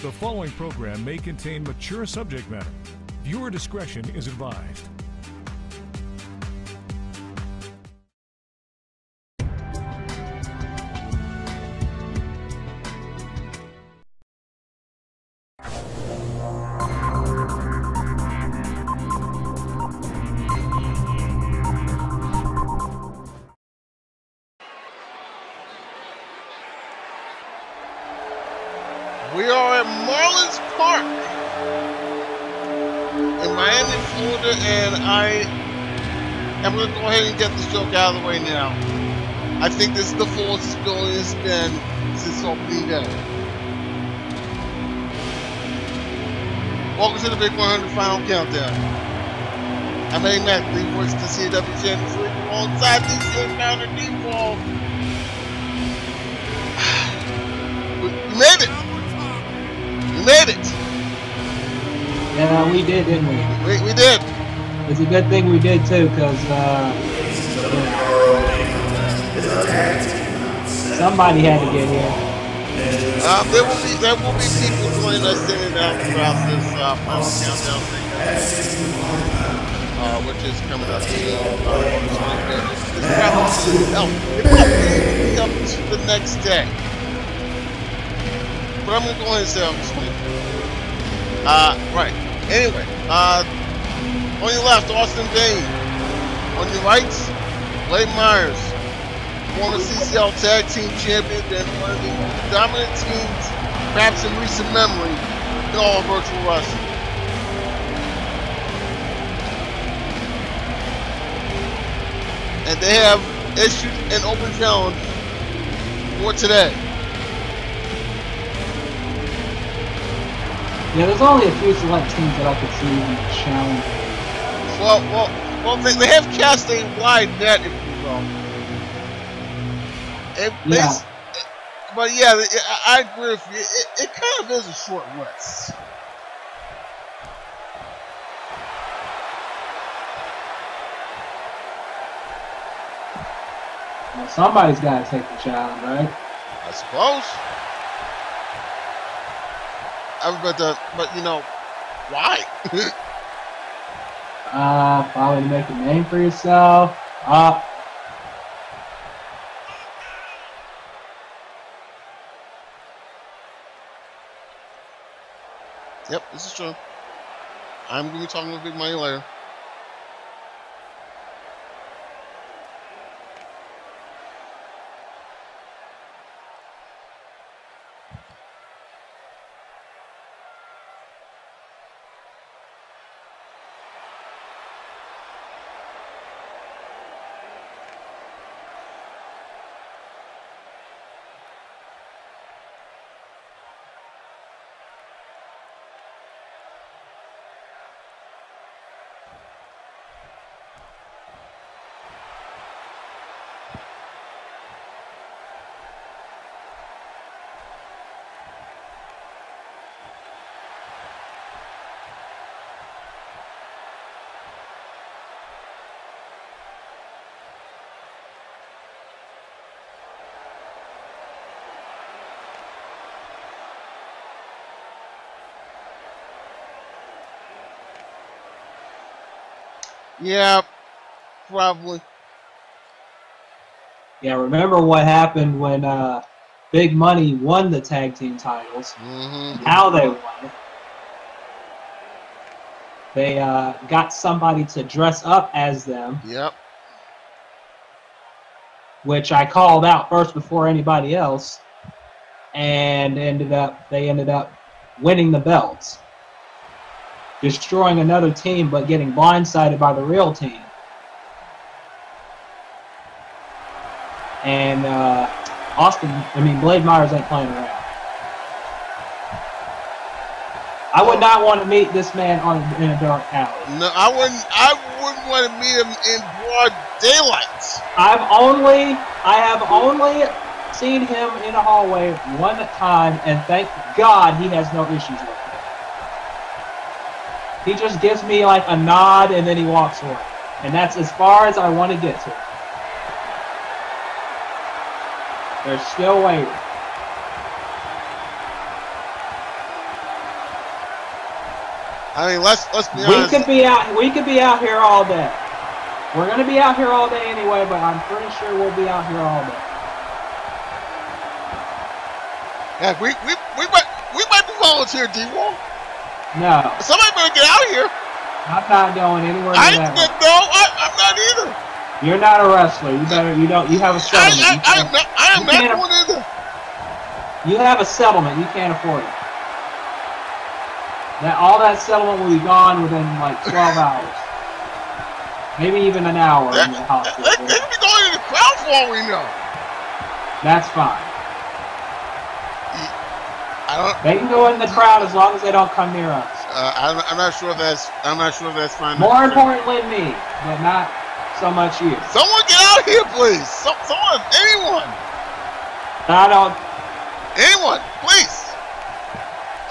The following program may contain mature subject matter. Viewer discretion is advised. We are at Marlins Park in Miami, Florida, and I am going to go ahead and get this joke out of the way now. I think this is the fullest this building has been since opening day. Welcome to the Big 100 Final Countdown. I'm Eddie Mack, lead voice of the CCL Champions League, alongside CCL founder D-Ball. We made it! We made it! Yeah, we did, didn't we? We did. It's a good thing we did too, because somebody had to get here. There will be people joining us in and out throughout this final countdown thing, which is coming up soon. It's probably up to the next day. But I'm going to go ahead and say I'll explain. Right. Anyway, on your left, Austin Bane. On your right, Myers, former CCL Tag Team Champion and one of the most dominant teams, perhaps in recent memory, in all of virtual wrestling. And they have issued an open challenge for today. Yeah, there's only a few select teams that I could see in the challenge. Well, they have cast a wide net, if you will. Yeah. But yeah, I agree with you. It kind of is a short list. Well, somebody's got to take the challenge, right? I suppose. But you know, why? Probably to make a name for yourself. Yep, this is true. I'm going to be talking with Big Money later. Yeah, probably. Yeah, remember what happened when Big Money won the tag team titles, and how they won it. They got somebody to dress up as them. Yep. Which I called out first before anybody else, and they ended up winning the belts, destroying another team but getting blindsided by the real team. And Blade Myers ain't playing around. I would not want to meet this man in a dark alley. No, I wouldn't want to meet him in broad daylight. I have only seen him in a hallway one time, and thank God he has no issues with it. He just gives me like a nod and then he walks away. And that's as far as I want to get to. They're still waiting. I mean, let's be honest. We could be out here all day. We're gonna be out here all day anyway, but I'm pretty sure we'll be out here all day. Yeah, we might be volunteer, D-Wall. No. Somebody better get out of here. I'm not going anywhere near that. No, I'm not either. You're not a wrestler. You have a settlement. I am not going either. You have a settlement. You can't afford it. All that settlement will be gone within like 12 hours. Maybe even an hour in the hospital. They could be going in the crowd for all we know. That's fine. They can go in the crowd as long as they don't come near us. I'm not sure if that's fine. More importantly than me, but not so much you. Someone get out here, please. Someone, anyone. I don't. Anyone, please.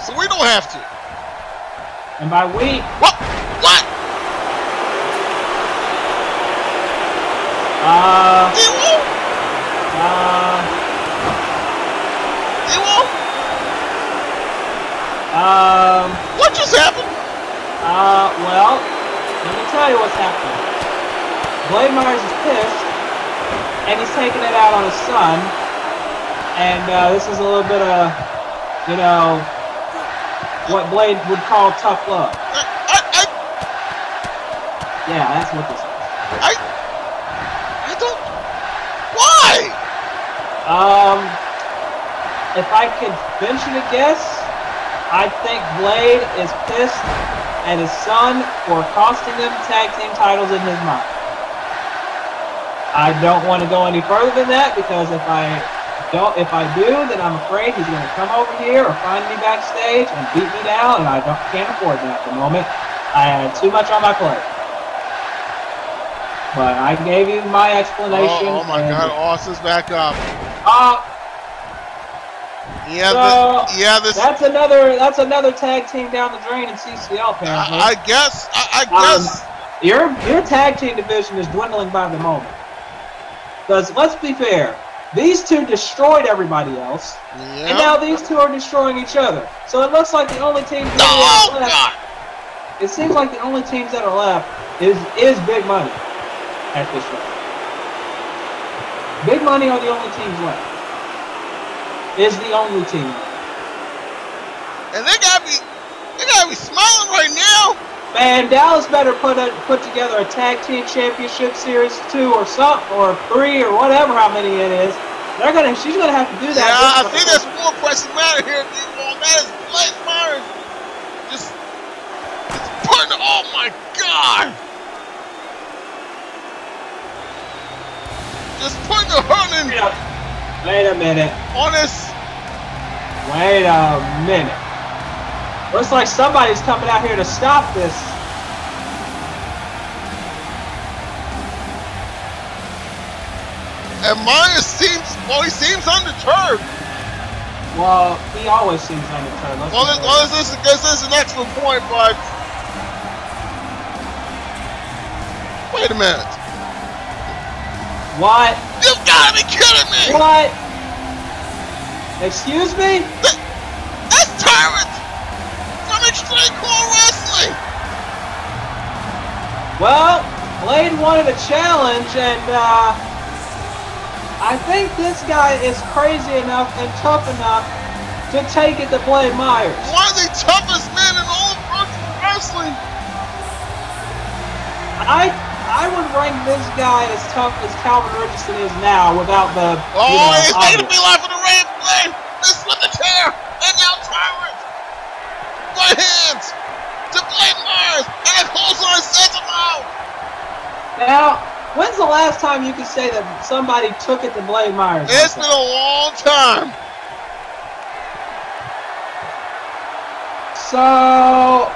So we don't have to. And by we. What? D-Wall? D-Wall? What just happened? Well, let me tell you what's happening. Blade Myers is pissed, and he's taking it out on his son, and this is a little bit of, what Blade would call tough love. Yeah, that's what this is. I don't... Why? If I could venture to guess, I think Blade is pissed at his son for costing him tag team titles in his mind. I don't want to go any further than that because if I do, then I'm afraid he's going to come over here or find me backstage and beat me down, and I can't afford that at the moment. I had too much on my plate. But I gave you my explanation. Oh my God, Austin's back up. That's another tag team down the drain in CCL apparently. I guess. Your tag team division is dwindling by the moment. Because let's be fair, these two destroyed everybody else, and now these two are destroying each other. So it looks like the only teams that are left. It seems like the only teams that are left is Big Money at this rate. Big Money are the only teams left. Is the only team. And they gotta be smiling right now. Man, Dallas better put together a tag team championship series 2 or something, or 3 or whatever how many it is. She's gonna have to do that. Yeah, I think there's more questions matter here, people. That is Blade Myers. It's putting. Oh my God. Just putting the hurt in. Wait a minute. Honest. Wait a minute. Looks like somebody's coming out here to stop this. And Myers seems undeterred. Well, he always seems undeterred. This is an excellent point, but wait a minute. What? You've got to be kidding me! What? Excuse me? That's Tyrant from Extreme Core Wrestling! Well, Blade wanted a challenge, and I think this guy is crazy enough and tough enough to take it to Blade Myers. One of the toughest men in all of virtual wrestling! I would rank this guy as tough as Calvin Richardson is now without the. He's making me laugh in the rain. Blade, this with the chair, and now Tyrant. Right hands to Blade Myers, and a clothesline sends him out. Now, when's the last time you could say that somebody took it to Blade Myers? It's been a long time. So,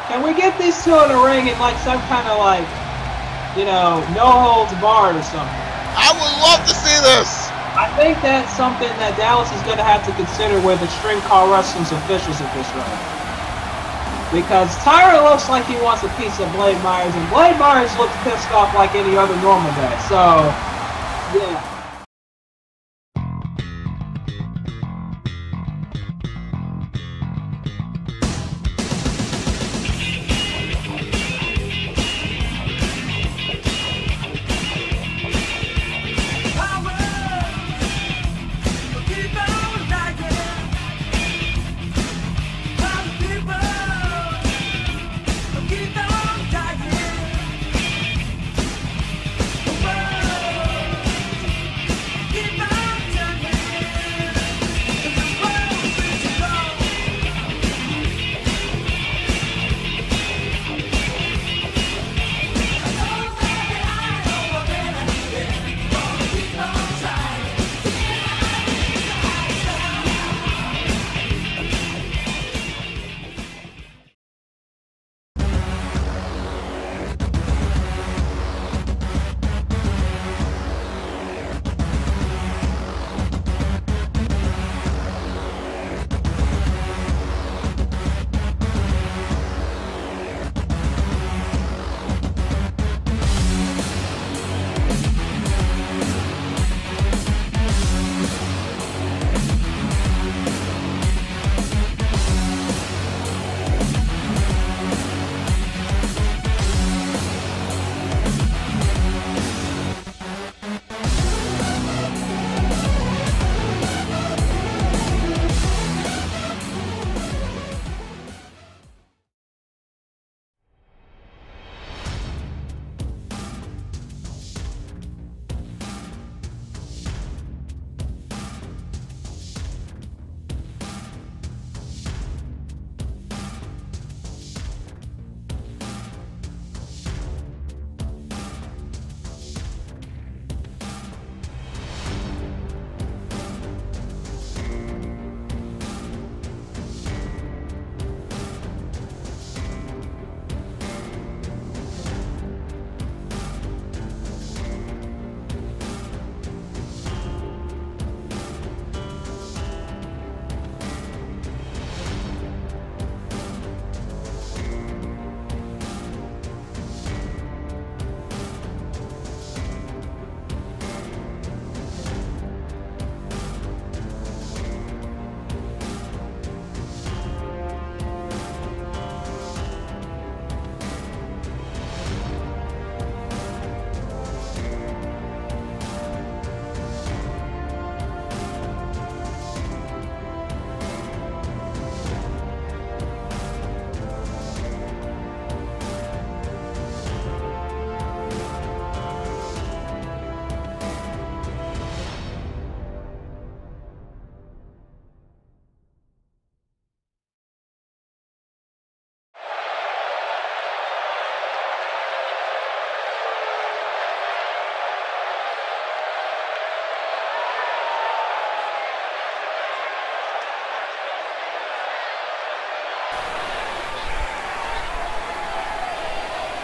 can we get these two in the ring in like some kind of like, no holds barred or something? I would love to see this. I think that's something that Dallas is going to have to consider with Extreme Core Wrestling's officials at this rate. Because Tyra looks like he wants a piece of Blade Myers, and Blade Myers looks pissed off like any other normal guy. So, yeah.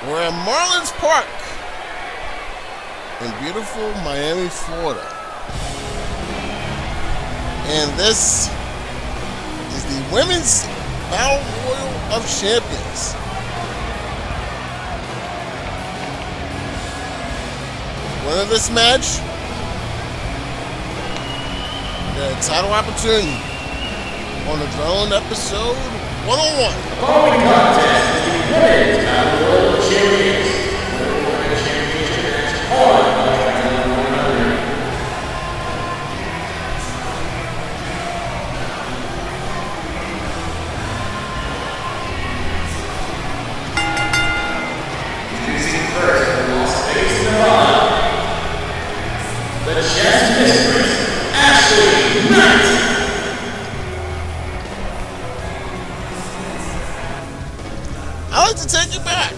We're at Marlins Park in beautiful Miami, Florida. And this is the Women's Battle Royal of Champions. Winner of this match, the title opportunity on the Drone episode 101. The following contest is the Women's Battle Royal of Champions. The championship is on Backstage 100. Introducing first from Las Vegas, Nevada, the chess mistress, Ashley Knight. I like to take you back.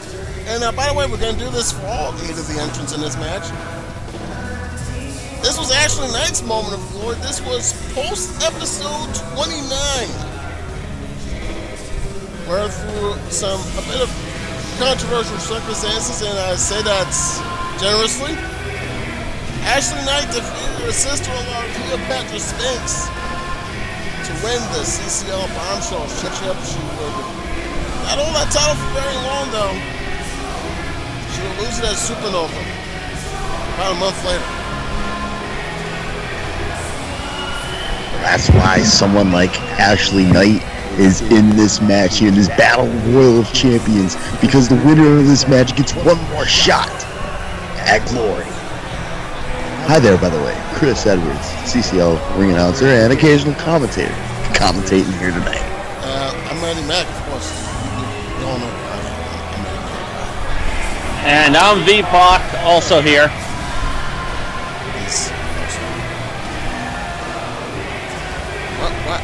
And by the way, we're going to do this for all 8 of the entrants in this match. This was Ashley Knight's moment of glory. This was post-episode 29. Where through a bit of controversial circumstances, and I say that generously, Ashley Knight defeated her sister-in-law, Cleopatra Spinks, to win the CCL Bombshells Championship. She would not hold that title for very long, though. She would lose it at Supernova about a month later. That's why someone like Ashley Knight is in this match here, this Battle Royal of Champions, because the winner of this match gets one more shot at glory. Hi there, by the way, Chris Edwards, CCL ring announcer and occasional commentator, commentating here tonight. I'm Randy Mack, of course. You all know. And I'm V-Pac, also here. What?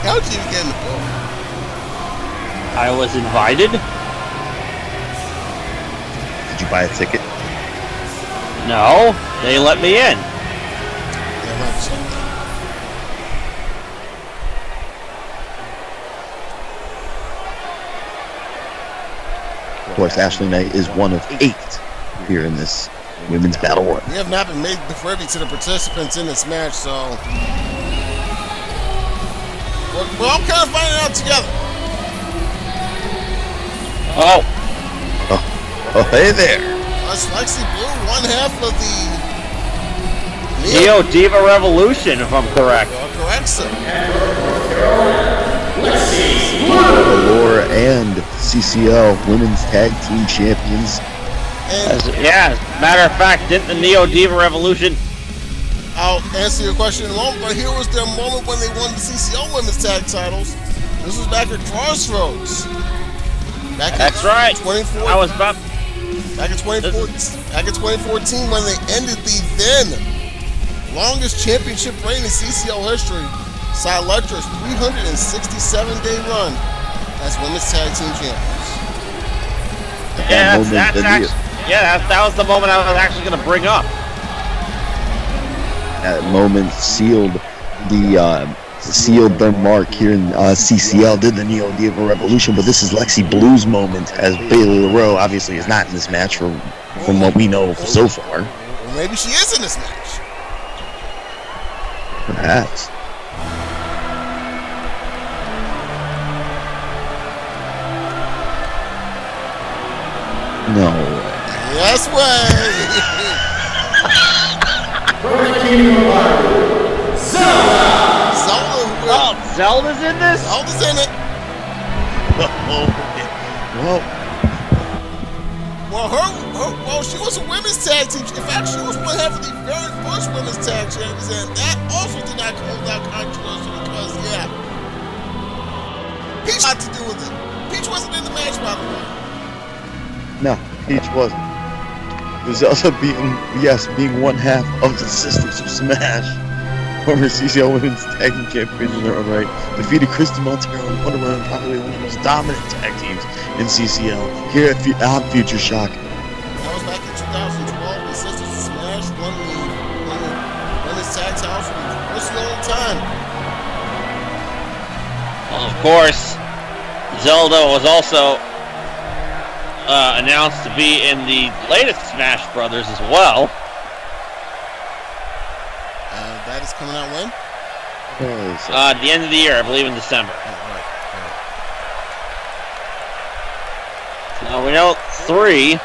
How'd you get in the ball? I was invited. Did you buy a ticket? No, they let me in. Of course, Ashley Knight is one of 8 here in this Women's Battle Royal. We have not been made privy to the participants in this match, so we're all kind of finding out together. Oh, hey there. That's Lexi Blue, one half of the Neo Diva Revolution, if I'm correct. Correct, sir. Laura and CCL Women's Tag Team Champions. Yeah, as a matter of fact, didn't the Neo Diva Revolution? I'll answer your question in a moment, but here was their moment when they won the CCL Women's Tag titles. This was back at Crossroads. That's right. 2014. I was about. Back in 2014, when they ended the then longest championship reign in CCL history, Electra's 367-day run as Women's Tag Team Champions. That was the moment I was actually going to bring up. That moment sealed their mark here in CCL. Did the Neo Diva Revolution, but this is Lexi Blue's moment, as Bailey LaRoe obviously is not in this match from what we know so far. Or maybe she is in this match. Perhaps. No way. Yes way. Zelda's in this? Zelda's in it. Well, she was a women's tag team. In fact, she was one half of the very first women's tag champions, and that also did not cause that controversy because, Peach had to do with it. Peach wasn't in the match, by the way. No, Peach wasn't. It was also being one half of the Sisters of Smash. Former CCL Women's Tag Team Champions in their own right, defeated Christy Montero and Wonder Woman, probably one of the most dominant tag teams in CCL. Here on Future Shock. That was back in 2012. The Sisters of Smash won the Women's Tag titles for the first time. Well, of course, Zelda was also announced to be in the latest Smash Brothers as well. That is coming out when? At the end of the year, I believe in December. We know 3.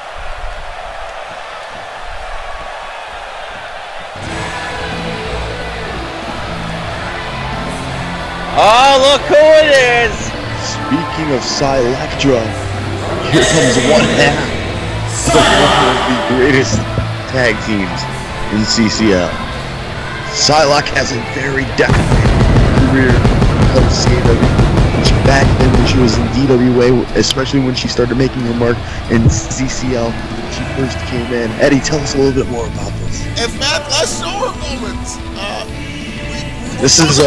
Oh, look who it is! Speaking of Psylectra, here comes one half of one of the greatest tag teams in CCL. Psylocke has a very definite career of CW. Back then when she was in DWA, especially when she started making her mark in CCL, when she first came in. Eddie, tell us a little bit more about this. In fact, let's show her moments. This is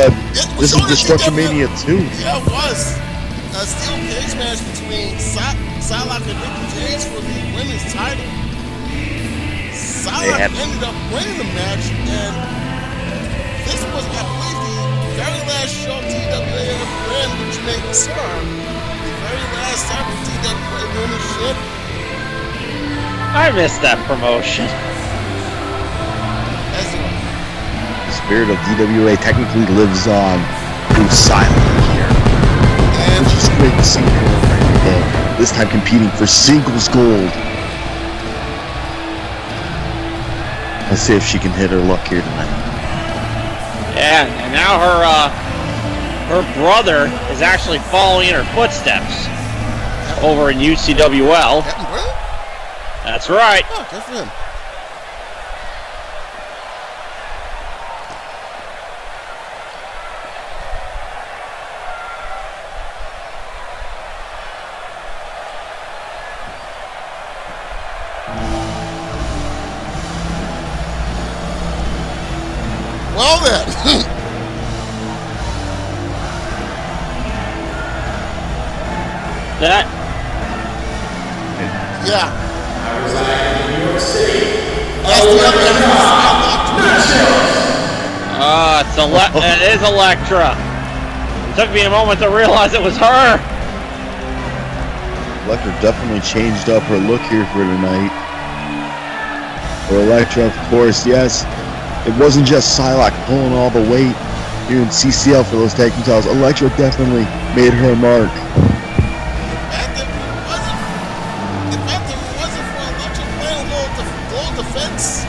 Destruction Mania 2. Yeah, it was. A steel cage match between Psylocke and Mickey James for the women's title. Psylocke ended up winning the match, and this was, I believe, the very last show TWA ever ran, which makes her the very last ever TWA women's champion. I missed that promotion. The spirit of DWA technically lives on through Psylocke here. And it's just great to see her every day. This time competing for singles gold. Let's see if she can hit her luck here tonight. Yeah, and now her brother is actually following in her footsteps over in UCWL. That's right. Oh, good for him. Well then. That. Yeah. I reside in New York City. That's the other It is Electra. It took me a moment to realize it was her. Electra definitely changed up her look here for tonight. For Electra, of course, yes. It wasn't just Psylocke pulling all the weight here in CCL for those tag team titles. Electra definitely made her mark. In fact, if it wasn't for Electra playing gold defense,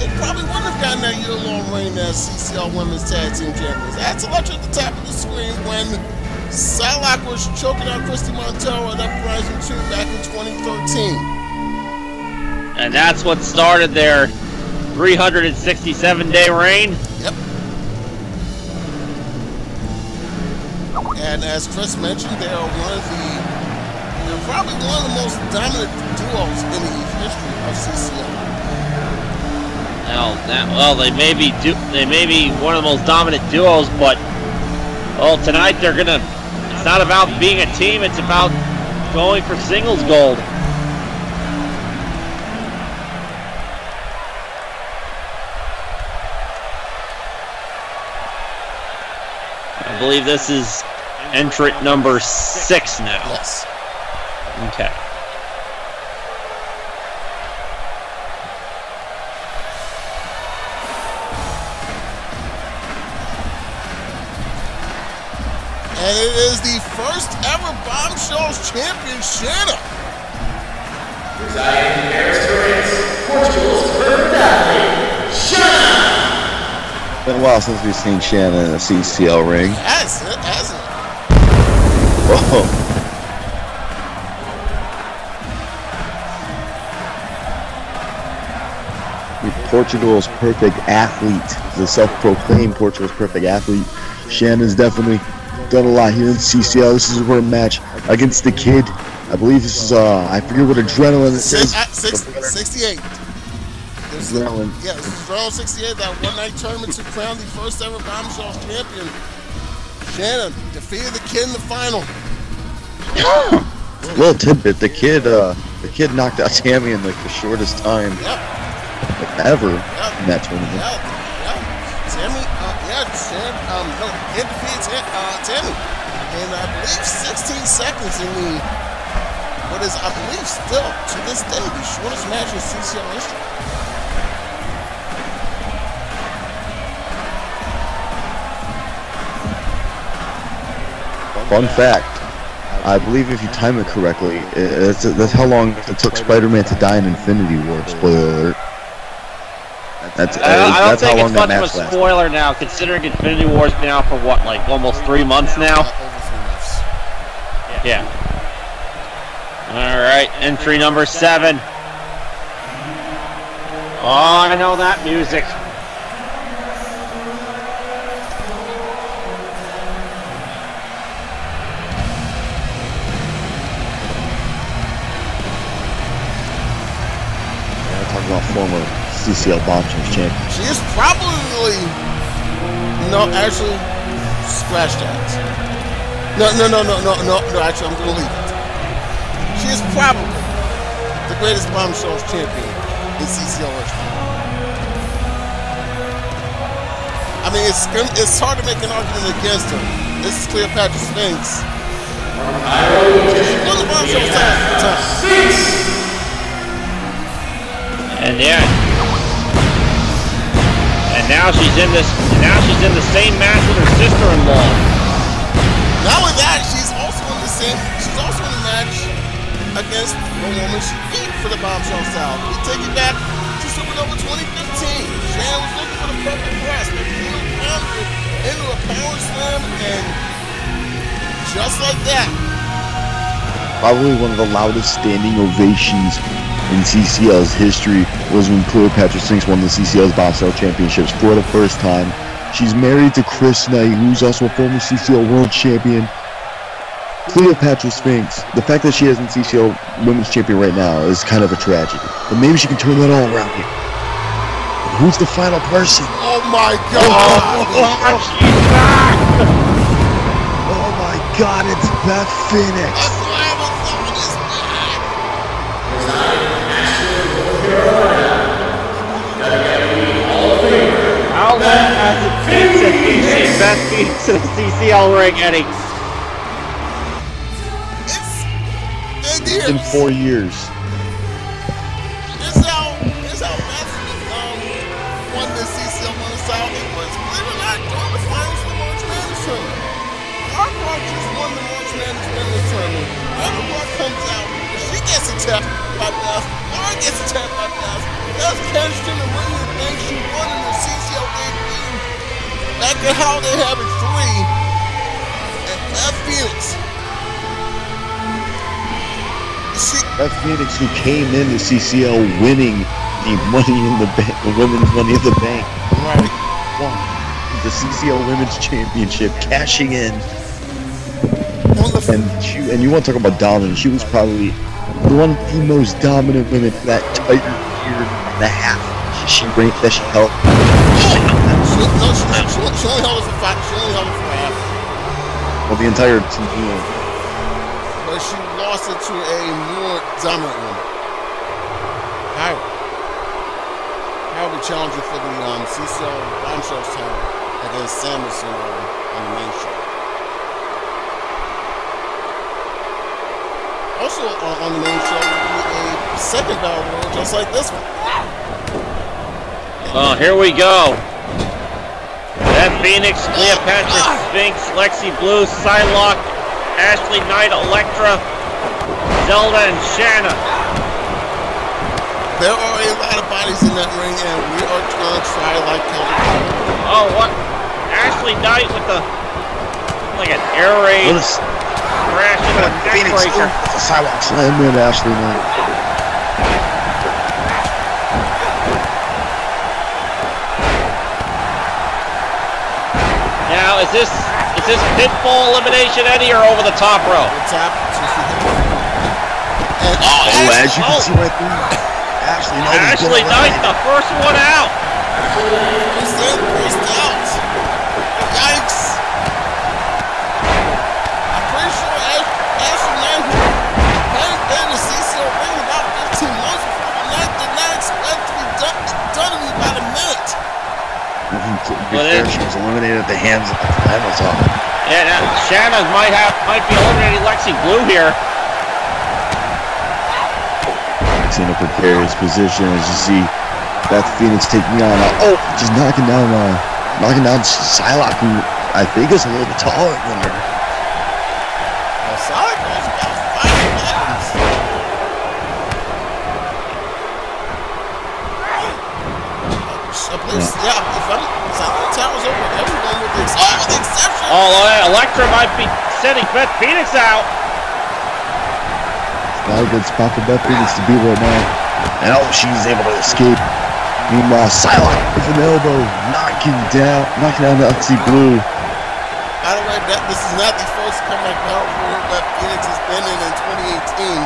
it probably wouldn't have gotten that year-long reign as CCL Women's Tag Team Champions. That's Electra at the top of the screen when Psylocke was choking out Christy Montero at Uprising 2 back in 2013. And that's what started their 367-day reign. Yep. And as Chris mentioned, they're probably one of the most dominant duos in the history of CCL. Well, they may be one of the most dominant duos, but tonight they're gonna. It's not about being a team; it's about going for singles gold. I believe this is entrant number 6 now. Yes. Okay. And it is the first ever Bombshells champion, Shanna. Residing in Paris, France, Portugal's perfect athlete, Shanna. It's been a while since we've seen Shanna in a CCL ring. Hasn't it? Whoa. Portugal's perfect athlete, the self-proclaimed Portugal's perfect athlete. Shanna's definitely done a lot here in CCL. This is her match against the Kid. I believe this is, I forget what Adrenaline it says. 68. Adrenaline. Yeah, this is Adrenaline 68, that one-night tournament to crown the first ever Bombshells champion. Shanna defeated the Kid in the final. Little tidbit, the kid knocked out Tammy in like the shortest time ever in that tournament. Tammy, Kid defeated Tammy. And I believe 16 seconds in the, what is, I believe, still to this day, the shortest match in CCL history. Fun fact, I believe if you time it correctly, that's how long it took Spider-Man to die in Infinity War. Spoiler alert. I don't think it's much of a spoiler now, considering Infinity War's been out for what, like almost 3 months now? Yeah. Alright, entry number 7. Oh, I know that music. About former CCL Bombshells Championship. She is probably, no, actually, scratch that. No, actually, I'm going to leave it. She is probably the greatest Bombshells champion in CCL history. I mean, it's hard to make an argument against her. This is Cleopatra Sphinx. She won the Bombshells title. And yeah, and now she's in this. Now she's in the same match with her sister-in-law. Not only that, she's also in the same. She's also in the match against the woman she beat for the Bombshells title. We take it back to Supernova 2015. Shan was looking for the perfect press, but Neil pounded it into a power slam, and just like that. Probably one of the loudest standing ovations in CCL's history was when Cleopatra Sphinx won the CCL's Bombshells Championships for the first time. She's married to Chris Knight, who's also a former CCL World Champion. Cleopatra Sphinx, the fact that she isn't CCL Women's Champion right now is kind of a tragedy. But maybe she can turn that all around here. And who's the final person? Oh my God! Oh my God, it's Beth Phoenix! Outlet as it fits at DC Beth Phoenix in the CCL ring, Eddie. It's been years. In 4 years. Here's how Beth won the CCL Women's title. It was, believe it or not, during the finals of the March Madness tournament. Our Park just won the March Madness tournament. Every Park comes out, she gets attacked by Beth. Laura gets attacked by Beth. Beth Kenston and William thinks she won in the CCL debut. Back at how they have it 3. And Beth Phoenix. Beth Phoenix, who came into CCL winning the Money in the Bank, the Women's Money in the Bank. Right. Won the CCL Women's Championship, cashing in. And you want to talk about dominant? She was probably one of the most dominant women for that entire year and a half. She held. She only held it for 5. She only held it for half. Well, the entire team. But she lost it to a more dominant woman. Pyra. Pyra will be challenging for the CCL Bombshells title against Samus on the main show. Also on the main show will be a second battle royal just like this one. Oh, here we go. Beth Phoenix, Cleopatra Sphinx, Lexi Blue, Psylocke, Ashley Knight, Elektra, Zelda, and Shanna. There are a lot of bodies in that ring, and we are going to try like hell. Oh, what? Ashley Knight with the, like an air raid crash into a neck breaker. Psylocke slam in Ashley Knight. Now, is this pinfall elimination, Eddie, or over the top rope? The top. As you can see right there, Ashley Knight, the first one out. First out. Yikes. I'm pretty sure Ashley Knight hadn't been in the CCL ring about 15 months before the night did not expect to be done in about a minute. She was eliminated at the hands of Amazon. Yeah, now Shanna might be eliminating Lexi Blue here. Lexi in a precarious position as you see Beth Phoenix taking on just knocking down Psylocke, who I think is a little bit taller than her. Psylocke was about 5 pounds. Electra might be sending Beth Phoenix out. It's not a good spot for Beth Phoenix to be right now. And she's able to escape. Meanwhile, Psylocke with an elbow, knocking down Lexi Blue. By the way, this is not the first comeback battle for Beth Phoenix has been in 2018.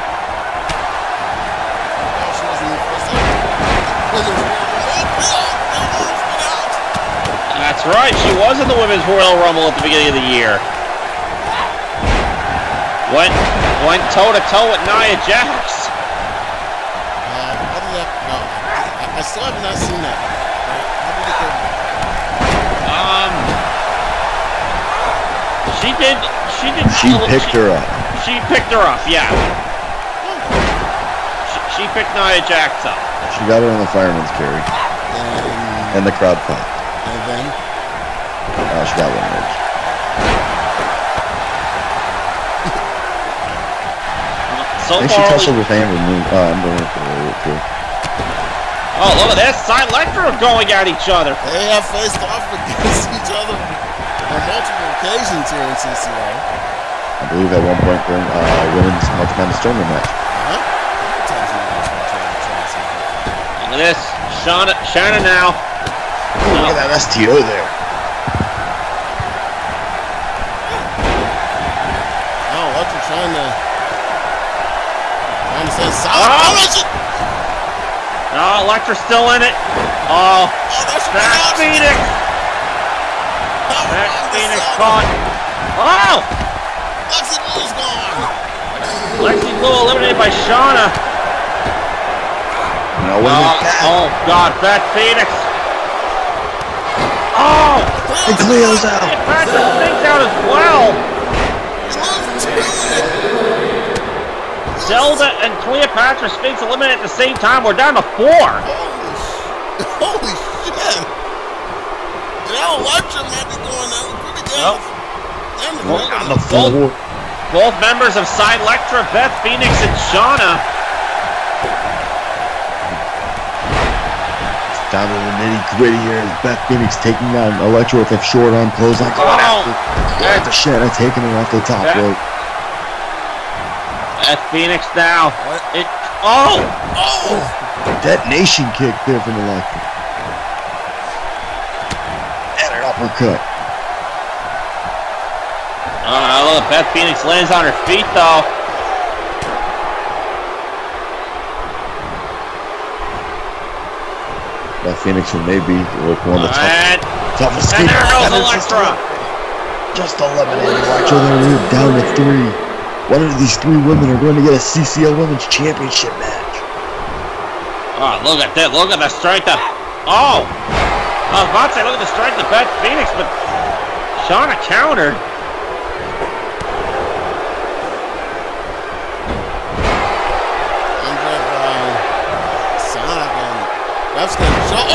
She wasn't the first That's right, she was in the Women's Royal Rumble at the beginning of the year. Went toe-to-toe with Nia Jax. I still have not seen that. She picked her up. She picked her up, yeah. She picked Nia Jax up. She got her on the fireman's carry. And the crowd popped. And then? She got one edge. So I think she tussled with Amber Moon. Amber Moon too. Oh, look at this. Electra going at each other. They have faced off against each other on multiple occasions here in CCL. I believe at one point during women's March Madness tournament match. Look at this. Shanna now. Ooh, look at that STO there. Electra trying to say solid. No, Electra's still in it. Beth Phoenix. Beth Phoenix caught. Lexi Blue's gone. Lexi Blue eliminated by Shauna. No, oh God, Beth Phoenix. And Cleo's out. Patrick Fink's out as well. Zelda and Cleopatra Sphinx eliminated at the same time. We're down to 4. Holy shit! Now Electra might be going down pretty good. Both members of Side Electra, Beth Phoenix and Shauna. It's down to the nitty-gritty here. Beth Phoenix taking down Electra with a short arm clothesline. After Shanna taking her off the top rope. Beth Phoenix now. Detonation kick there from Electra. And an uppercut. Look, Beth Phoenix lands on her feet though. Beth Phoenix will maybe look one of the toughest. And there goes Electra. Just eliminated Electra. They're down to 3. One of these 3 women are going to get a CCL Women's Championship match. Look at that. Look at the strength of... I was about to say, look at the strength of Beth Phoenix, but Shauna countered. That's going to show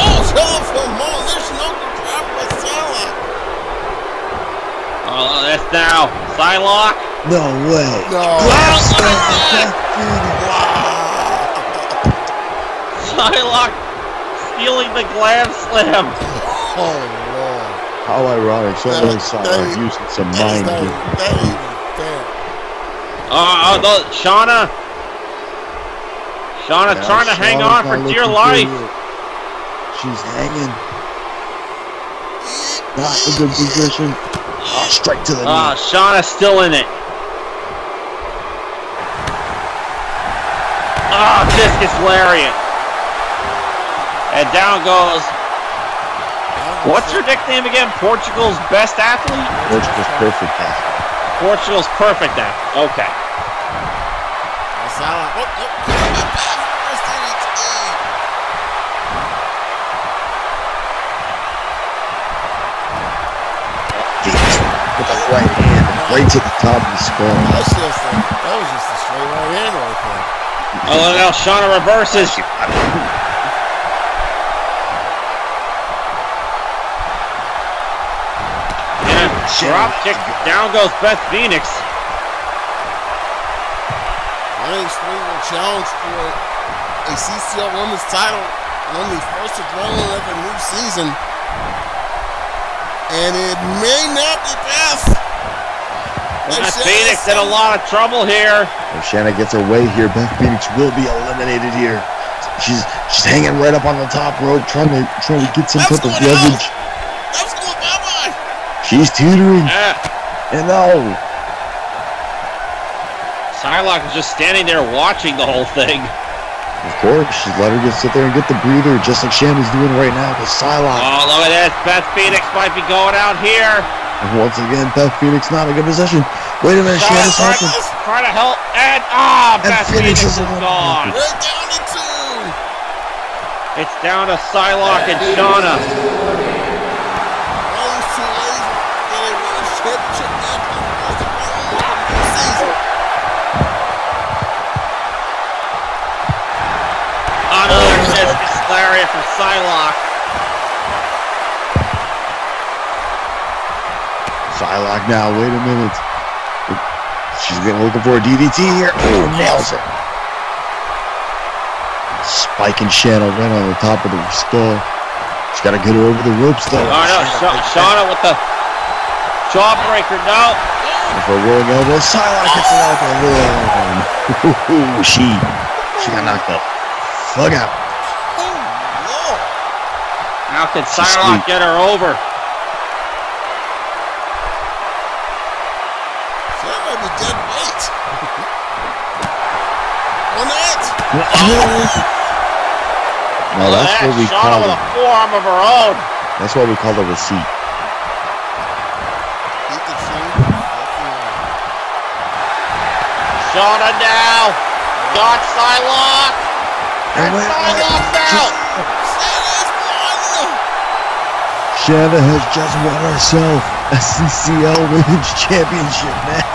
for a moment. There's no grab by Psylocke. Look at this now. Psylocke. No way. No. Psylocke stealing the glam slam. Oh, Lord. How ironic. So many Psylocke using some mind. That ain't fair. Shauna's trying to hang on for dear life. She's hanging. Not a good position. Straight to the knee. Shauna's still in it. Discus lariat. And down goes. What's your nickname again? Portugal's best athlete? Portugal's perfect athlete. Portugal's perfect athlete. Okay. with the right hand right to the top of the skull. That was just a straight right hand right there. Oh, now Shauna reverses. Drop kick. Down goes Beth Phoenix. Reigns will challenge for a CCL Women's title on the first adrenaline of the new season. And it may not be Beth. Beth Phoenix in a lot of trouble here. If Shanna gets her way here, Beth Phoenix will be eliminated here. She's hanging right up on the top rope, trying to get some type of leverage. That's going bye-bye. She's teetering. And no. Psylocke is just standing there watching the whole thing. Of course, she's let her sit there and get the breather, just like Shanna's doing right now with Psylocke. Oh, look at this. Beth Phoenix might be going out here. And once again, Beth Phoenix not in good position. Wait a minute, Shanna's happened. Trying to help, and Beth Phoenix is gone. We're down to 2. It's down to Psylocke and Shauna. Another discus lariat from Psylocke. Psylocke now, wait a minute. She's looking for a DDT here. Oh, nails it. Spiking Shanna right on the top of the skull. She's got to get her over the ropes, though. Oh, no, Shauna with the jawbreaker, no. For a rolling elbow, Psylocke gets it out there. She got knocked up. Fuck out. How can Psylocke get her over? That might be dead weight. On that. No, that's what we Shauna call with it. a forearm of her own. That's what we call the receipt. Shauna now. Got Psylocke. And Psylocke's out. Shanna has just won herself a CCL Women's Championship match.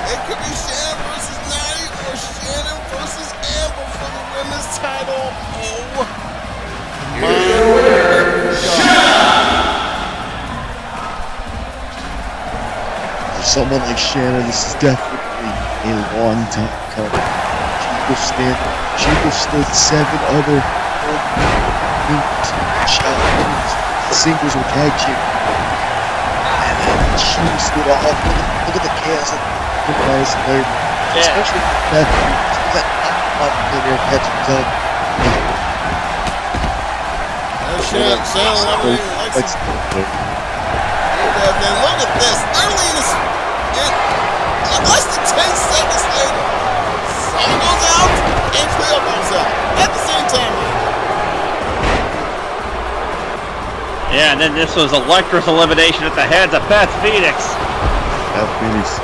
It could be Shanna versus Natty or Shanna versus Amber for the women's title. Oh my God. For someone like Shanna, this is definitely a long time coming. She withstood 7 other singles or tag champions. And then she stood off. Look at the chaos that took place there. Especially that there catches up. Then look at this. Early in this, less than 10 seconds later, Summer goes out and Cleo goes out at the same time. Yeah, and then this was Electra's elimination at the hands of Beth Phoenix. Beth Phoenix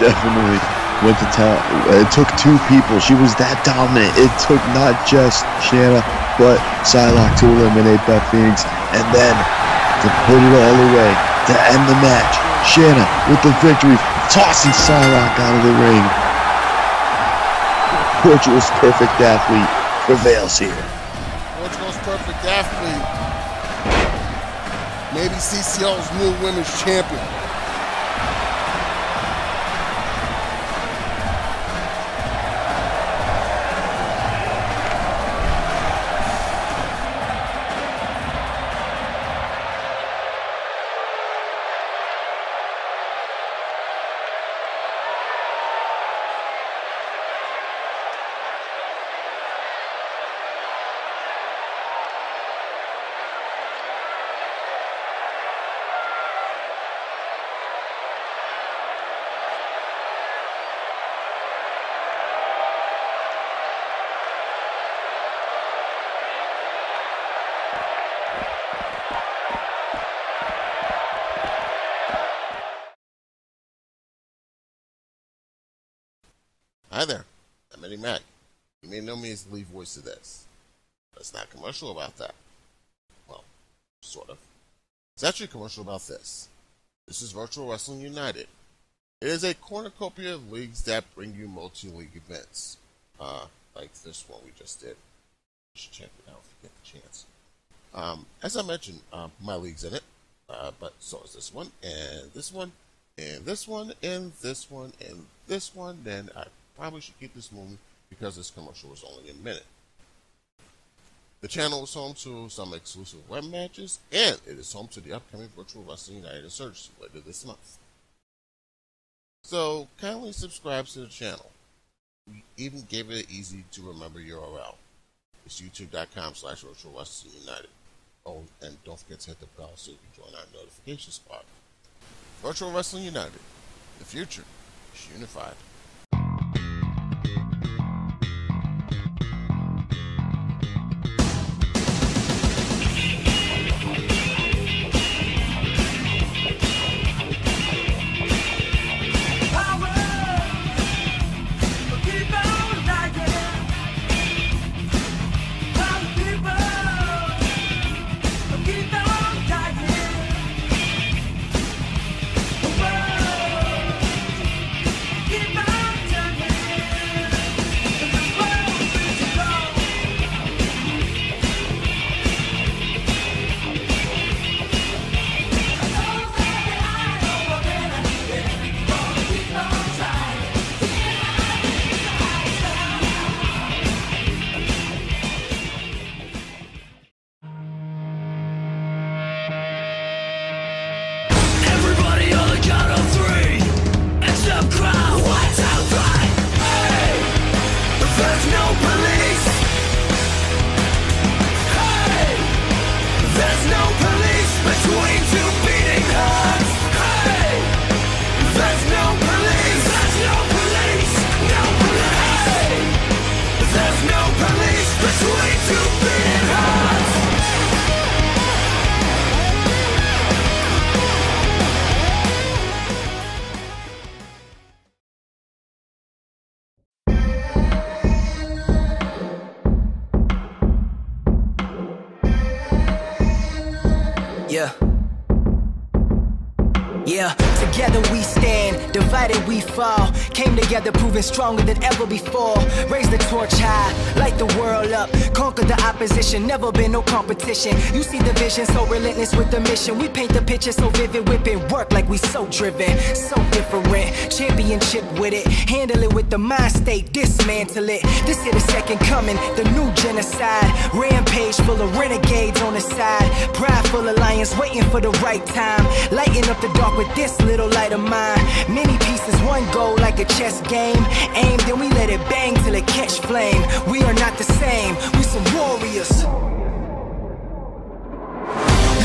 definitely went to town. It took 2 people. She was that dominant. It took not just Shanna, but Psylocke to eliminate Beth Phoenix, and then to put it all away, to end the match. Shanna with the victory, tossing Psylocke out of the ring. Portugal's perfect athlete prevails here. Portugal's perfect athlete. Maybe CCL's new women's champion. Hi there, I'm Eddie Mack. You may know me as the lead voice of this, but it's not commercial about that. Well, sort of. It's actually a commercial about this. This is Virtual Wrestling United. It is a cornucopia of leagues that bring you multi-league events. Like this one we just did. You should check it out if you get the chance. As I mentioned, my league's in it. But so is this one, and this one, and this one, and this one, and this one. Then I probably should keep this moving because this commercial was only a minute. The channel is home to some exclusive web matches, and it is home to the upcoming Virtual Wrestling United Insurgence later this month. So kindly subscribe to the channel. We even gave it an easy to remember URL. It's youtube.com/Virtual Wrestling United. Oh, and don't forget to hit the bell so you can join our notification squad. Virtual Wrestling United. The future is unified. Yeah, together we stand, divided we fall. Came together proving stronger than ever before. Raise the torch high, light the world up. Conquer the opposition, never been no competition. You see the vision, so relentless with the mission. We paint the picture so vivid, whipping work like we so driven. So different, championship with it. Handle it with the mind state, dismantle it. This here the second coming, the new genocide. Rampage full of renegades on the side. Prideful alliance waiting for the right time. Lighting up the dark with this little light of mine. Many pieces, one goal like a chess game. Aim, then we let it bang till it catch flame. We are not the same, we some warriors.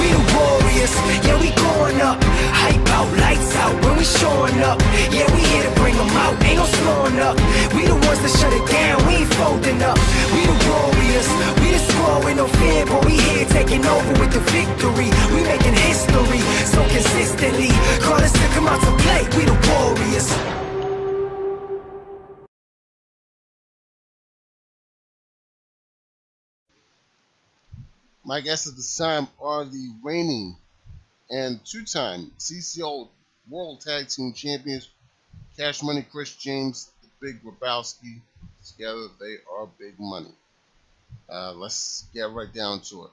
We the warriors, yeah we going up. Hype out, lights out when we showing up. Yeah we here to bring them out, ain't no slowing up. We the ones that shut it down, we ain't folding up. We the warriors, we the squad with no fear. But we here taking over with the victory. We making history, so consistently. Call us to come out to play, we the warriors. My guests at this time are the reigning and two-time CCL World Tag Team Champions, Cash Money Chris James, the Big Grabowski. Together, they are big money. Let's get right down to it.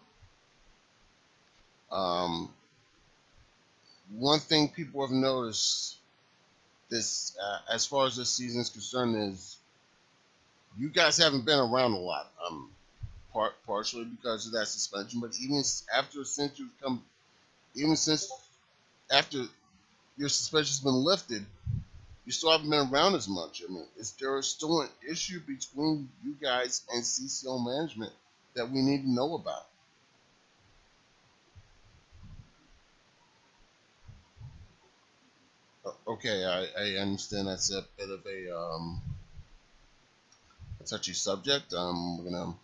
One thing people have noticed this, as far as this season is concerned, is you guys haven't been around a lot. Partially because of that suspension, but even after after your suspension's been lifted, you still haven't been around as much. I mean, is there still an issue between you guys and CCL management that we need to know about? Okay, I understand that's a bit of a touchy subject. We're gonna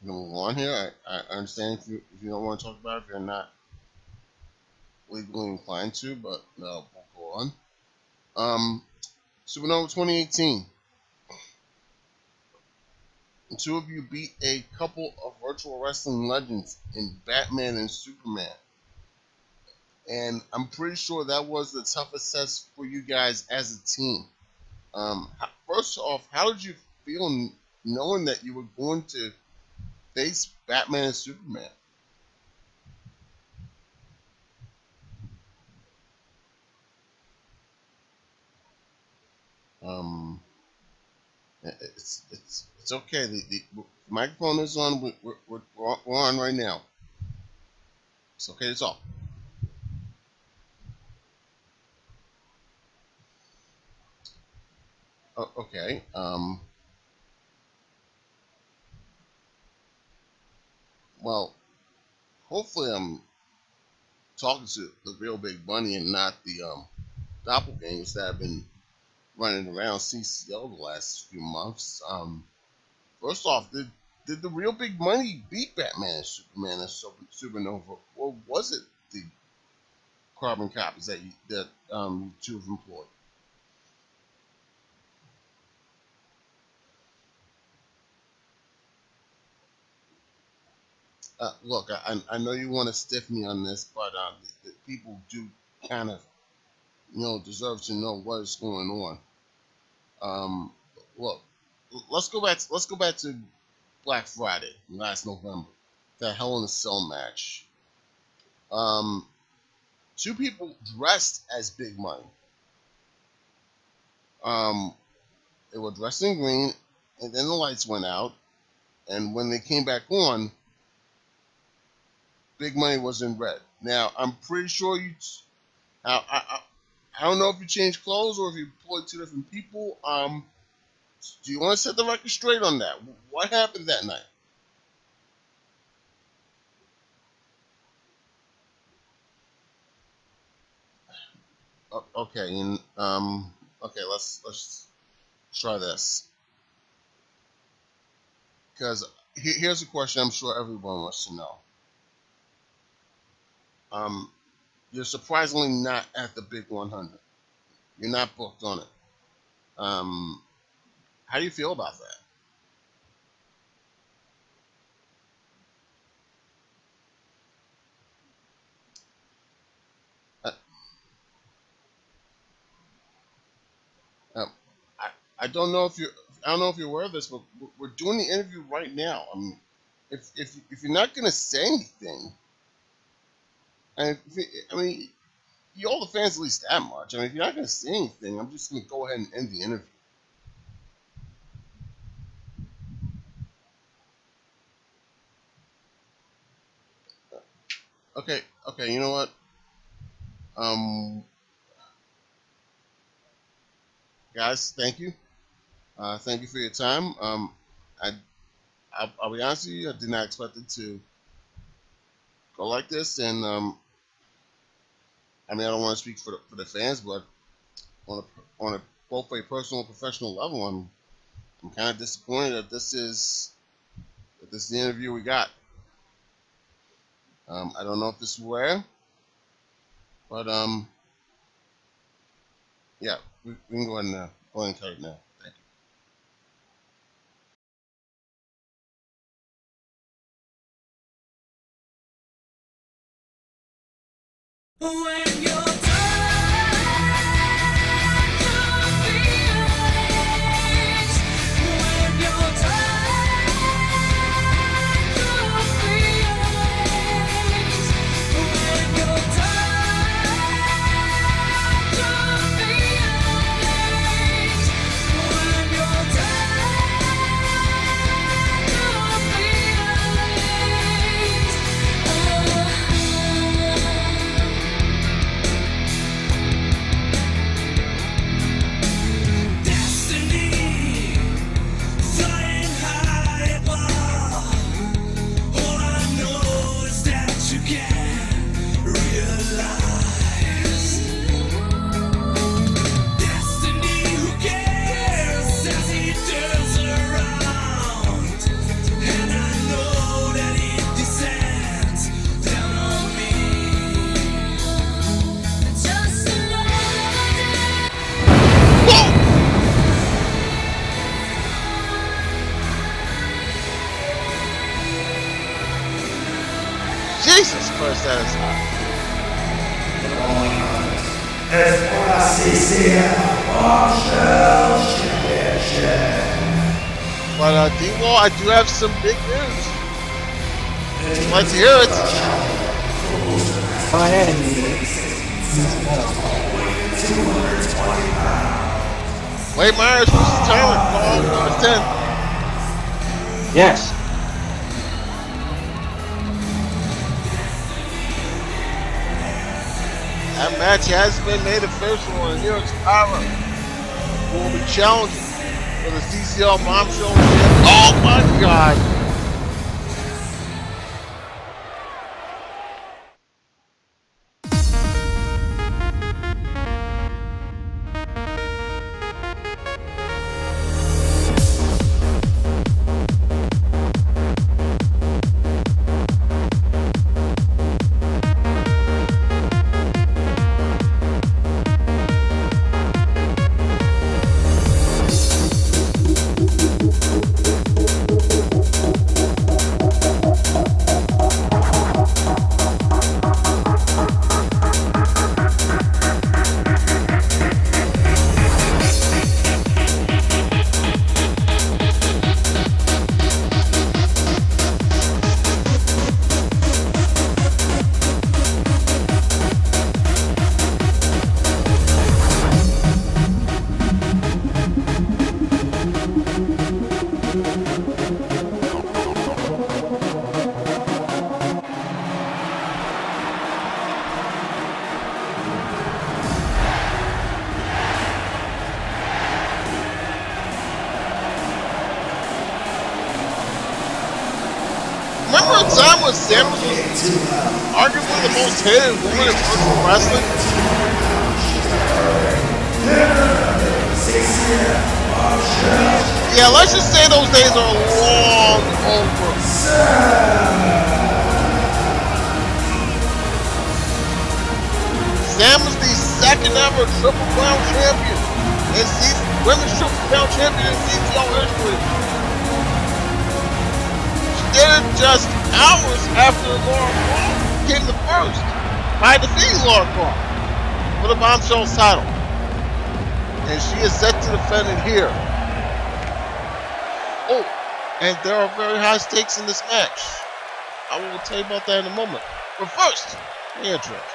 move on here. I understand if you don't want to talk about it, if you're not legally inclined to, but no, we'll go on. Supernova 2018. The two of you beat a couple of virtual wrestling legends in Batman and Superman. And I'm pretty sure that was the toughest test for you guys as a team. First off, how did you feel knowing that you were going to face Batman and Superman? It's okay. The microphone is on. We're on right now. It's okay to talk. Okay. Well, hopefully I'm talking to the real Big Bunny and not the doppelgangers that have been running around CCL the last few months. First off, did the real Big Money beat Batman and Superman and Supernova, or was it the carbon copies that you two have employed? Look, I know you want to stiff me on this, but the people do kind of, deserve to know what is going on. Look, let's go back to Black Friday last November, that Hell in a Cell match. Two people dressed as Big Money. They were dressed in green, and then the lights went out, and when they came back on, Big Money was in red. Now, I'm pretty sure I don't know if you changed clothes or if you employed two different people. Do you want to set the record straight on that? What happened that night? Okay, and okay, let's try this. Because here's a question I'm sure everyone wants to know. You're surprisingly not at the Big 100. You're not booked on it. How do you feel about that? I don't know if you're aware of this, but we're doing the interview right now. I mean, if you're not gonna say anything, and you all the fans at least that much. I mean, if you're not gonna say anything, I'm just gonna go ahead and end the interview. Okay, you know what? Guys, thank you. Thank you for your time. I'll be honest with you, I did not expect it to go like this, and I don't want to speak for the fans, but on both a personal and professional level, I'm kind of disappointed that this is the interview we got. I don't know if this is rare, but yeah, we can go ahead and cut it now. Thank you. When you're Jesus Christ, that is hot. As for the CCL Bombshells Championship. But D-Wall, I do have some big news. Let's hear it. Go ahead. Wade Myers versus Tyler, number 10. Yes. That match has been made official, and here is Pyra, who will be challenging for the CCL Bombshells Championship. Oh my God! Remember a time when Samus was arguably the most hated woman in virtual wrestling? Yeah, let's just say those days are long over. Samus, the second ever Triple Crown champion and Women's Triple Crown champion in CCL history. Did it just hours after Laura Croft became the first by defeating Laura Croft for the Bombshells title. And she is set to defend it here. Oh, and there are very high stakes in this match. I will tell you about that in a moment. But first, the introductions.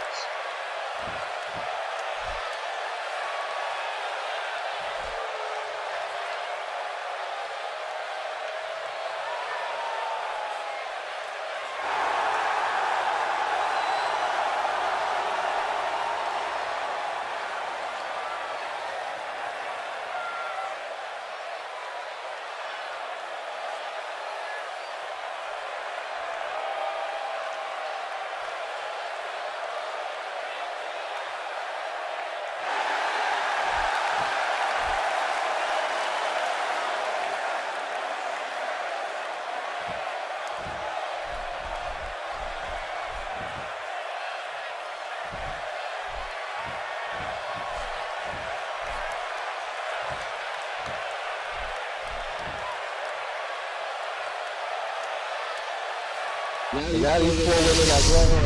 Now these four women got grown up.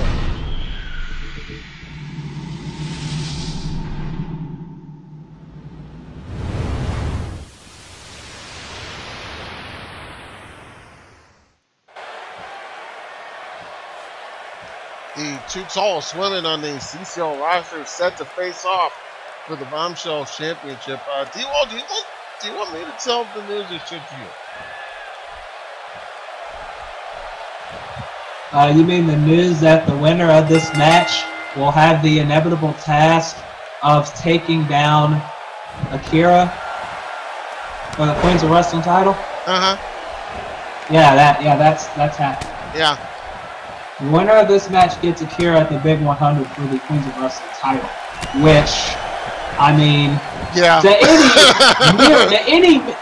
The two tallest women on the CCL roster set to face off for the Bombshells Championship. D-Wall, do you want me to tell the news or should you? You mean the news that the winner of this match will have the inevitable task of taking down Akira for the Queens of Wrestling title? Uh-huh. Yeah, that's happening. Yeah. The winner of this match gets Akira at the Big 100 for the Queens of Wrestling title, which, I mean, yeah.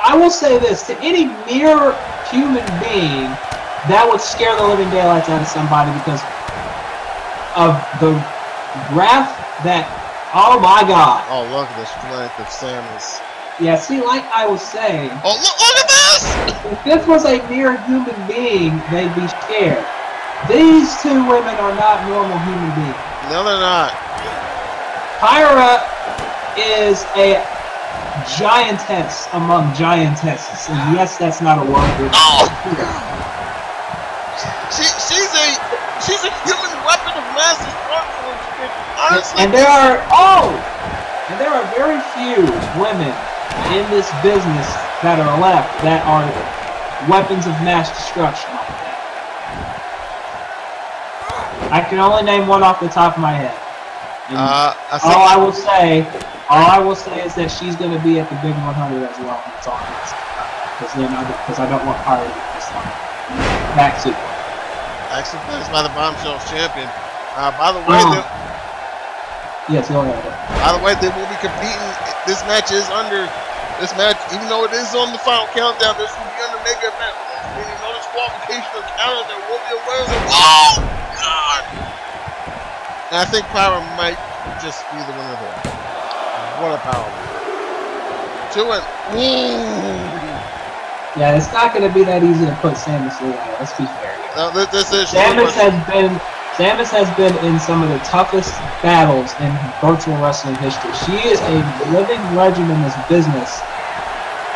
I will say this, to any mere human being, that would scare the living daylights out of somebody because of the wrath that, oh my God. Oh, look at the strength of Samus. Yeah, see, like I was saying. Oh, look at this! If this was a mere human being, they'd be scared. These two women are not normal human beings. No, they're not. Pyra is a giantess among giantesses, and yes, that's not a word. Oh! She's a human weapon of mass destruction. Honestly, and there are very few women in this business that are left that are weapons of mass destruction like that. I can only name one off the top of my head. All I will say is that she's going to be at the Big 100 as well. That's all I'm going to say. Because I don't want Pyra to get this one. Back to actually placed by the Bombshells champion. By the way, yes, go ahead. By the way, they will be competing. This match, even though it is on the final countdown, this will be under mega event. Meaning no disqualification or counter. There will be a winner. Oh God! And I think Pyra might just be the winner there. What a power move. To it. Ooh. Yeah, it's not going to be that easy to put Samus away. Let's be fair. No, this is Samus has been in some of the toughest battles in virtual wrestling history. She is a living legend in this business,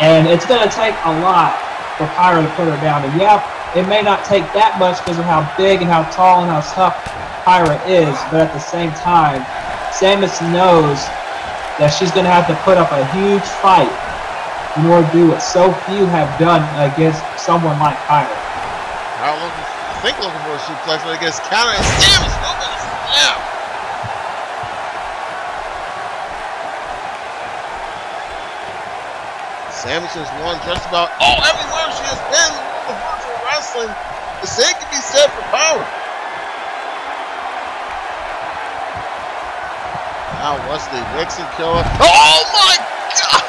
and it's going to take a lot for Pyra to put her down. And yeah, it may not take that much because of how big and how tall and how tough Pyra is, but at the same time, Samus knows that she's going to have to put up a huge fight in order to do what so few have done against someone like Pyra. I think looking for a suplex, but I guess counter and Samus open a snap. Samus has won just about everywhere she has been in virtual wrestling. The same can be said for Pyra. Now Wesley Vixen killer. Oh my God!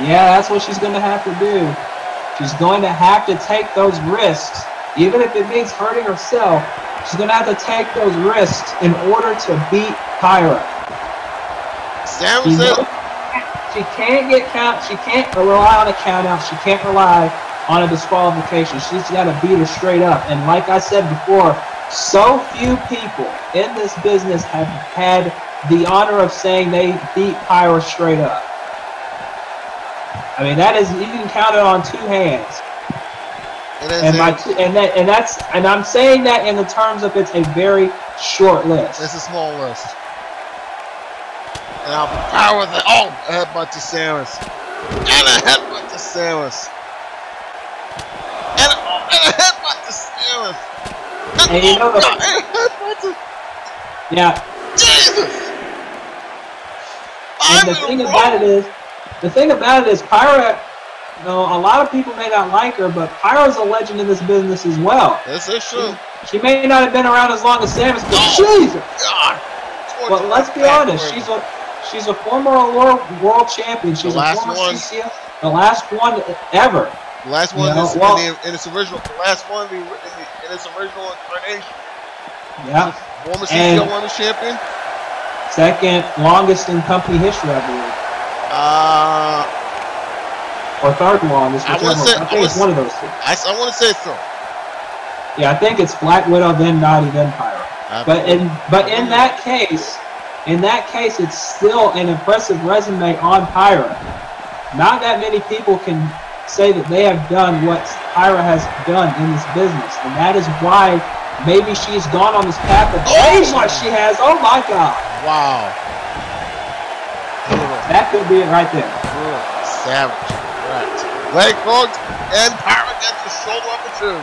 Yeah, that's what she's going to have to do. She's going to have to take those risks, even if it means hurting herself. She's going to have to take those risks in order to beat Pyra. She can't get count. She can't rely on a count out. She can't rely on a disqualification. She's got to beat her straight up. And like I said before, so few people in this business have had the honor of saying they beat Pyra straight up. I mean, that is, you can count it on two hands. And I'm saying that in the terms of it's a very short list. It's a small list. And I'll power with it. Oh, a headbutt to Samus. And a headbutt to Samus. And a headbutt to Samus. And you know yeah. Jesus! And the thing about it is, Pyra, you know, a lot of people may not like her, but Pyra's a legend in this business as well. This is true. She may not have been around as long as Samus, but Jesus! God! But let's be honest, she's a former world champion. She's a former CCL, the last one ever. The last one in its original. The last one in its original incarnation. Yeah. Former CCL Women's champion. Second longest in company history, I believe. Or third longest. I think it's one of those two. I want to say so. Yeah, I think it's Black Widow, then Naughty, then Pyra. But in that case, it's still an impressive resume on Pyra. Not that many people can say that they have done what Pyra has done in this business, and that is why maybe she's gone on this path of age like she has. Oh my God! Wow. That could be it right there. Savage. Right. Leg hooked, and Pyra gets the shoulder up and two.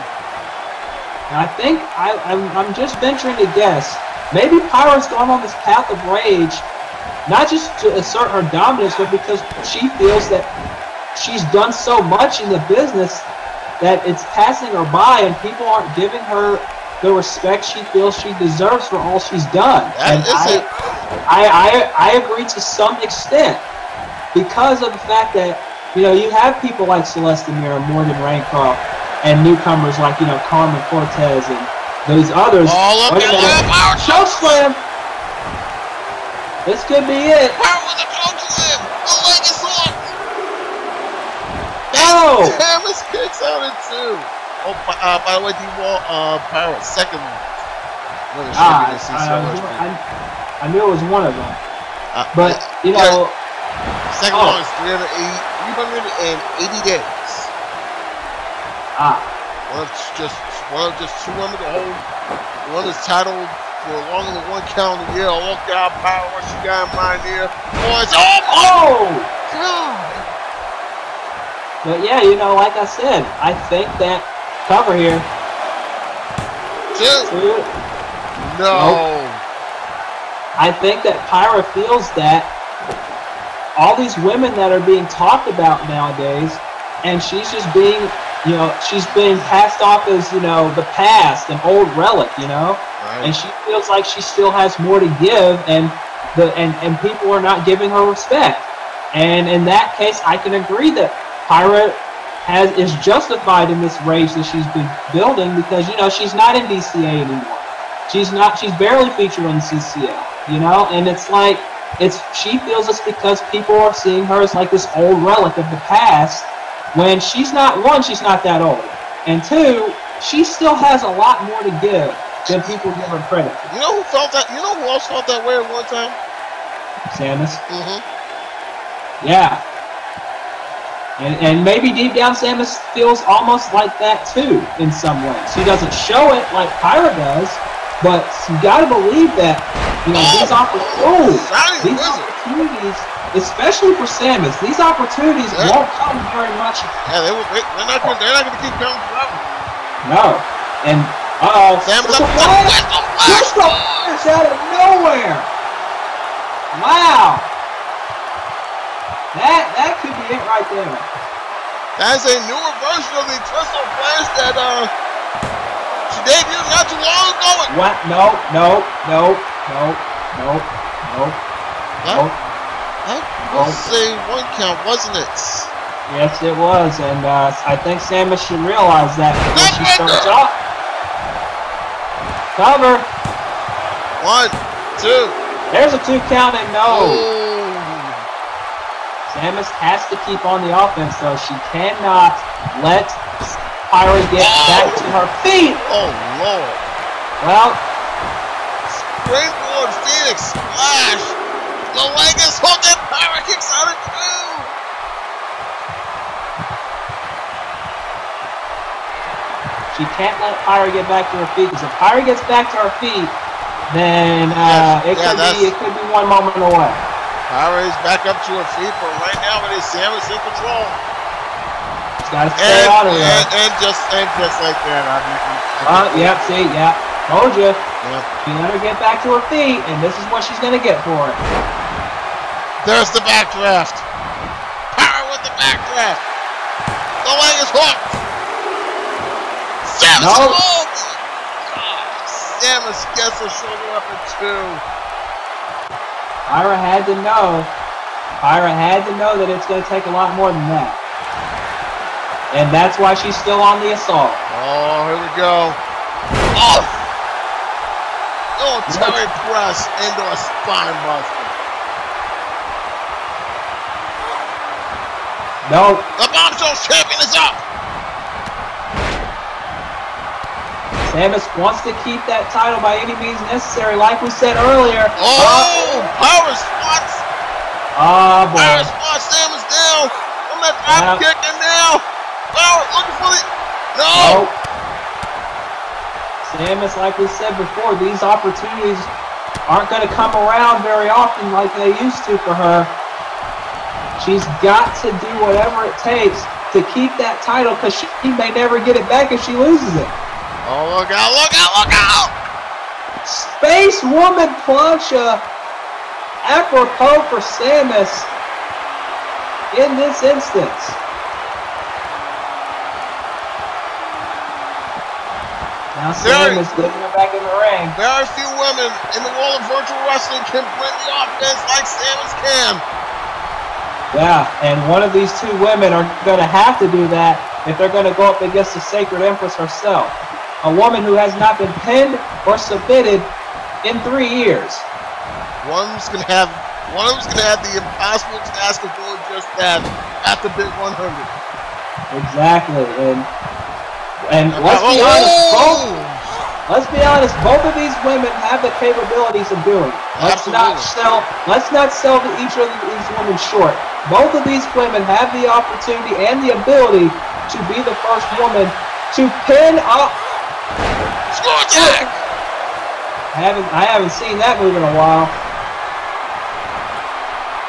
I think I'm just venturing to guess. Maybe Pyra's gone on this path of rage, not just to assert her dominance, but because she feels that she's done so much in the business that it's passing her by, and people aren't giving her the respect she feels she deserves for all she's done. I agree to some extent because of the fact that, you know, you have people like Celeste Amira, Morgan Rayncroft, and newcomers like, you know, Carmen Cortez and those others. Oh, look at that power choke slam! This could be it. Power with a choke slam! The leg is on! Oh! Samus kicks out at two. Oh, by the way, D-Wall, Pyra, second women's champion in CCL history. I knew it was one of them. But, you know... Second one is 380 days. One of just two women to hold. One is titled for longer than one calendar year. Look out, Pyra, what you got in mind here? Boys, oh God! But yeah, you know, like I said, I think that cover here. Two. No. Nope. I think that Pyra feels that all these women that are being talked about nowadays, and she's just being, you know, she's being passed off as, you know, the past, an old relic, you know, and she feels like she still has more to give, and people are not giving her respect. And in that case, I can agree that Pyra is justified in this rage that she's been building, because, you know, she's not in DCA anymore. She's barely featured on CCL, you know, and it's like, she feels it's because people are seeing her as like this old relic of the past, when she's not that old, and two, she still has a lot more to give than people give her credit for. You know who felt that? You know who else felt that way at one time? Samus. Yeah. And maybe deep down Samus feels almost like that too in some ways. She doesn't show it like Pyra does, but you gotta believe that, you know, these opportunities, especially for Samus, these opportunities won't come very much. Yeah, they're not gonna keep coming forever. No. And Samus just a flash out of nowhere. Wow. That could be it right there. That's a newer version of the Crystal Flash that she debuted not too long ago. What? No. That was a one count, wasn't it? Yes, it was, and I think Samus should realize that when she starts off. Cover. 1, 2. There's a 2 count, and no. Samus has to keep on the offense, though. She cannot let Pyra get back to her feet. Oh, Lord. Well. Springboard Phoenix splash. The leg is hooked, and Pyra kicks out of 2. She can't let Pyra get back to her feet, because if Pyra gets back to her feet, then it could be one moment away. Pyra is back up to her feet, but right now it is Samus in control. She's got to stay on her. And just like that. Told you. She let her get back to her feet, and this is what she's going to get for it. There's the backdraft. Pyra with the backdraft. The leg is hooked. Samus Samus gets her shoulder up in 2. Pyra had to know. That it's going to take a lot more than that. And that's why she's still on the assault. Oh, here we go. Military press into a spine buster. No. The Bombshells Champion is up. Samus wants to keep that title by any means necessary, like we said earlier. Pyra spots. Boy. Pyra spots Samus down. On that drop kick, and now Pyra looking for the... No. Samus, like we said before, these opportunities aren't going to come around very often like they used to for her. She's got to do whatever it takes to keep that title, because she may never get it back if she loses it. Oh, look out, look out, look out! Space Woman plancha apropos for Samus in this instance. Now Samus getting her back in the ring. Very few women in the world of virtual wrestling can bring the offense like Samus can. Yeah, and one of these two women are going to have to do that if they're going to go up against the Sacred Empress herself. A woman who has not been pinned or submitted in 3 years. One of them's gonna have the impossible task of doing just that at the Big 100. Exactly, and And let's be honest, both of these women have the capabilities of doing it. Let's not sell each of these women short. Both of these women have the opportunity and the ability to be the first woman to pin up. Score attack! I haven't seen that move in a while.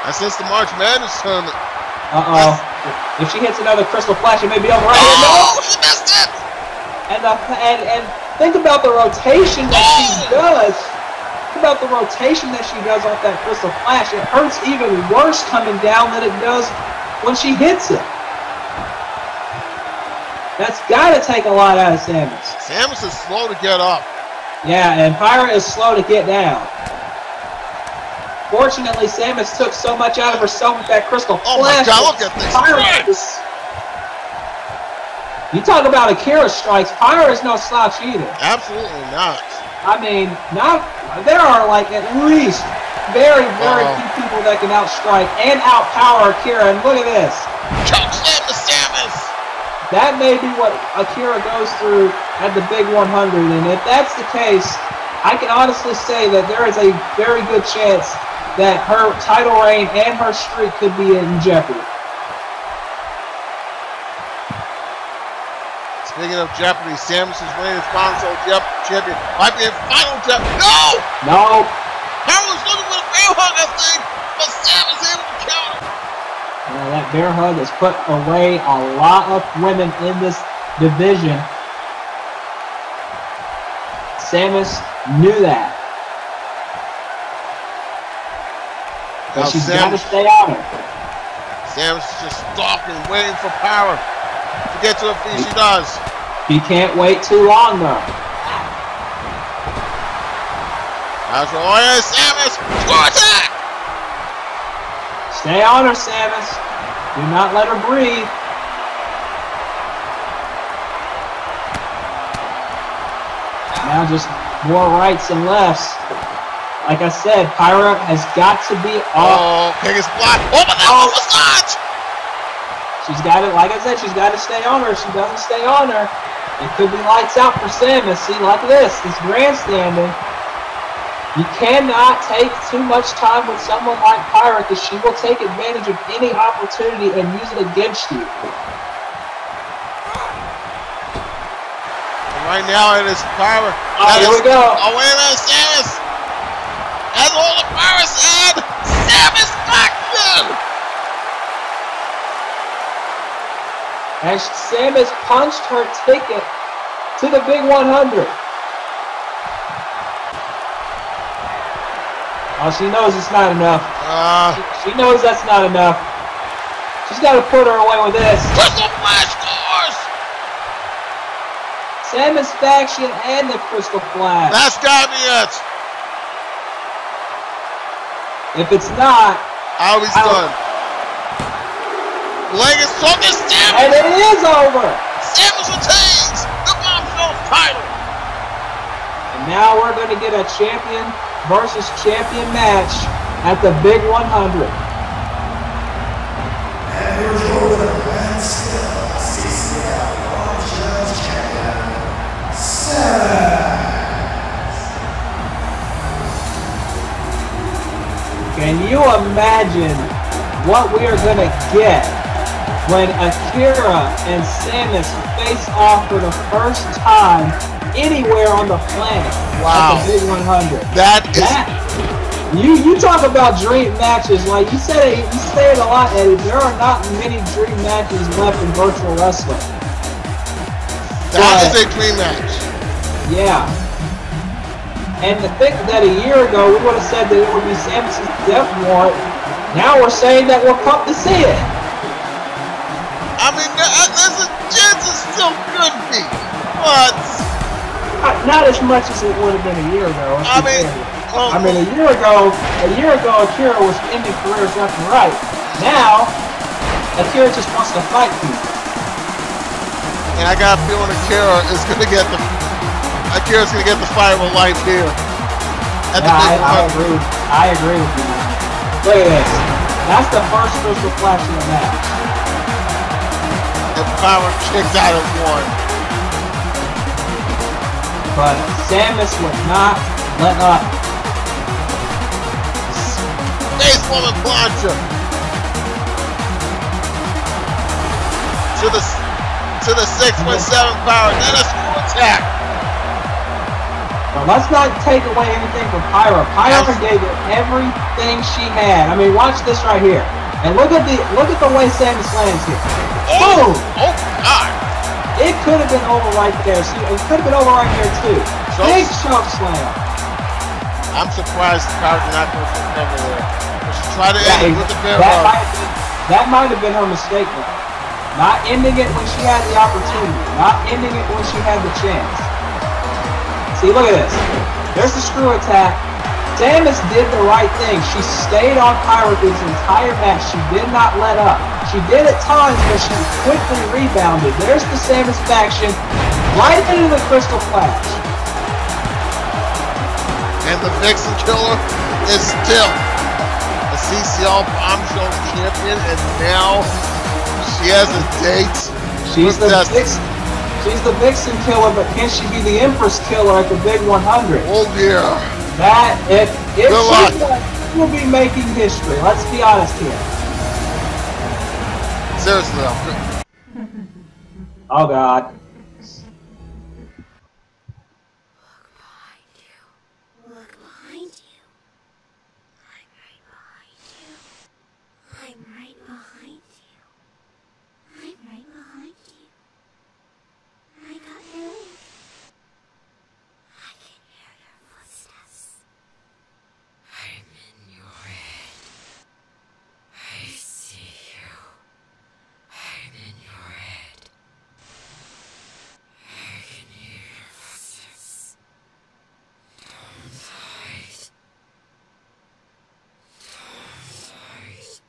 That's since the March Madness tournament. If she hits another crystal flash, it may be over. Oh, she missed it! And think about the rotation that she does. Think about the rotation that she does off that crystal flash. It hurts even worse coming down than it does when she hits it. That's got to take a lot out of Samus. Samus is slow to get up. Yeah, and Pyra is slow to get down. Fortunately, Samus took so much out of herself with that crystal flash. Oh my God, look at this. You talk about Akira strikes, Pyra is no slouch either. Absolutely not. I mean, there are like at least very few people that can outstrike and outpower Akira, and look at this. Choke slam to Samus! That may be what Akira goes through at the Big 100, and if that's the case, I can honestly say that there is a very good chance that her title reign and her streak could be in jeopardy. Speaking of jeopardy, Samus' reign as Bombshells champion might be in final jeopardy. No! No! Pyra was looking for the bear hug, I think, but Samus able to counter. That bear hug has put away a lot of women in this division. Samus knew that. But she's got to stay on her. Samus is just stalking, waiting for Pyra to get to her feet. She does. She can't wait too long, though. Oh, yeah, Samus! Score attack! Stay on her, Samus. Do not let her breathe. Now just more rights and lefts. Like I said, Pyra has got to be off. Oh, biggest block. Oh, but that one was not! She's got it, like I said, she's got to stay on her. If she doesn't stay on her, it could be lights out for Samus. See, like this grandstanding. You cannot take too much time with someone like Pyra because she will take advantage of any opportunity and use it against you. And right now it is Pyra. Here we go. Oh, wait a minute, Samus! That's all the Pyra said! Samus knocked in! And Samus punched her ticket to the Big 100. Oh, she knows it's not enough. She knows that's not enough. She's got to put her away with this. Crystal Flash scores! Samus faction and the Crystal Flash. That's gotta be it. If it's not, I'll be done. Leg is talking Samus! And it is over! Samus retains the Bombshells title! And now we're going to get a champion versus champion match at the Big 100. And your ruler and still CCL Bombshells Champion, Samus. Can you imagine what we are going to get when Akira and Samus face off for the first time anywhere on the planet at the Big 100? You talk about dream matches, like you say it a lot, Eddie. There are not many dream matches left in virtual wrestling. That is a dream match. Yeah. And to think that a year ago we would have said that it would be Samus' death warrant, now we're saying that we're pumped to see it. I mean, there's a chance it still could be, but not as much as it would have been a year ago. I mean, a year ago, Akira was ending careers left and right. Now, Akira just wants to fight people. And I got a feeling Akira's gonna get the fight of a life here. I agree with you. Look at this. That's the first Crystal Flash in the match. And Pyra kicked out at one. but Samus would not let up. Baseball and plancha. To the 617 power. Then a screw attack. Well, let's not take away anything from Pyra. Pyra gave it everything she had. I mean, watch this right here. And look at the way Samus lands here. Oh! Boom! Oh God! It could have been over right there. See, it could have been over right there too. Big choke slam. I'm surprised Pyra did not go for the cover there. She tried to end it with the bear hug. That might have been her mistake though. Not ending it when she had the opportunity. Not ending it when she had the chance. See, look at this. There's the screw attack. Samus did the right thing. She stayed on Pyra this entire match. She did not let up. She did at times, but she quickly rebounded. There's the Samus faction right into the Crystal Flash. And the Vixen Killer is still the CCL Bombshells Champion, and now she has a date. She's the Vixen Killer, but can she be the Empress Killer at the Big 100? Oh yeah. That if she does, will be making history. Let's be honest here. Seriously, oh God. Look behind you. I'm right behind you. I'm right behind you. I'm right behind you. I got you. I can hear your footsteps. I'm in your head. I see you. I'm in your head. I can hear your footsteps. Don't hide. Don't hide.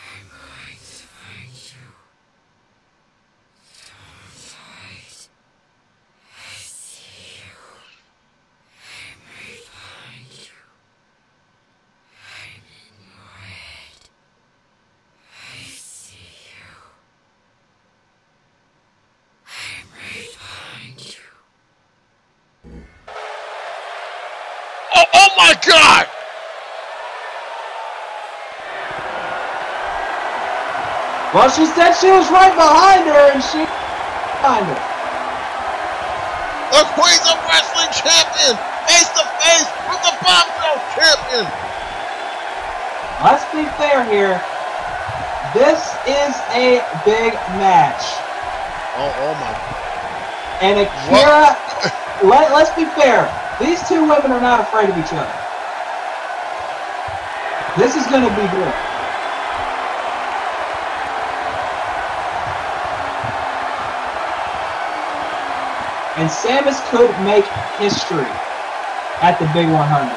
I'm going to find you. Don't hide. I see you. I'm right behind you. I'm in your head. I see you. I'm right behind you. oh my God! Well, she said she was right behind her, and she behind her. The Queens of Wrestling Champion, face to face with the Bombshells Champion. Let's be fair here. This is a big match. Oh my. And Akira, let's be fair. These two women are not afraid of each other. This is going to be good. And Samus could make history at the Big 100.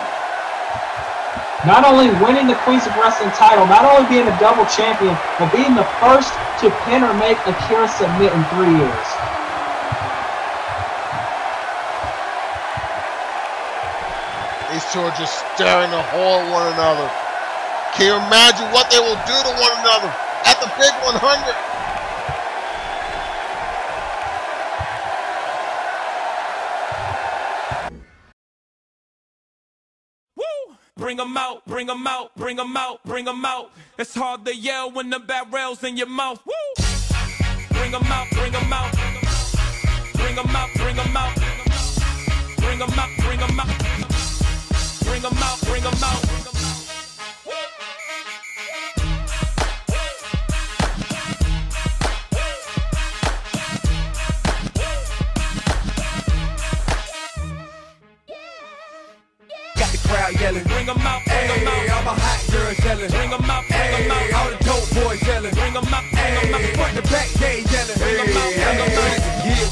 Not only winning the Queens of Wrestling title, not only being a double champion, but being the first to pin or make Akira submit in 3 years. These two are just staring a hole at one another. Can you imagine what they will do to one another at the Big 100? Bring 'em out, bring 'em out, bring 'em out, bring 'em out. It's hard to yell when the barrel's in your mouth. Woo! Bring 'em out, bring 'em out. Bring 'em out, bring 'em out. Bring 'em out, bring 'em out. Bring 'em out, bring 'em out. Crowd yelling, bring 'em out, bring 'em out. All my hot girls yelling, bring 'em out, bring 'em out. All the dope boys yelling, bring 'em out, bring 'em out. Front to back, they yelling, bring 'em out, bring 'em out. Yeah.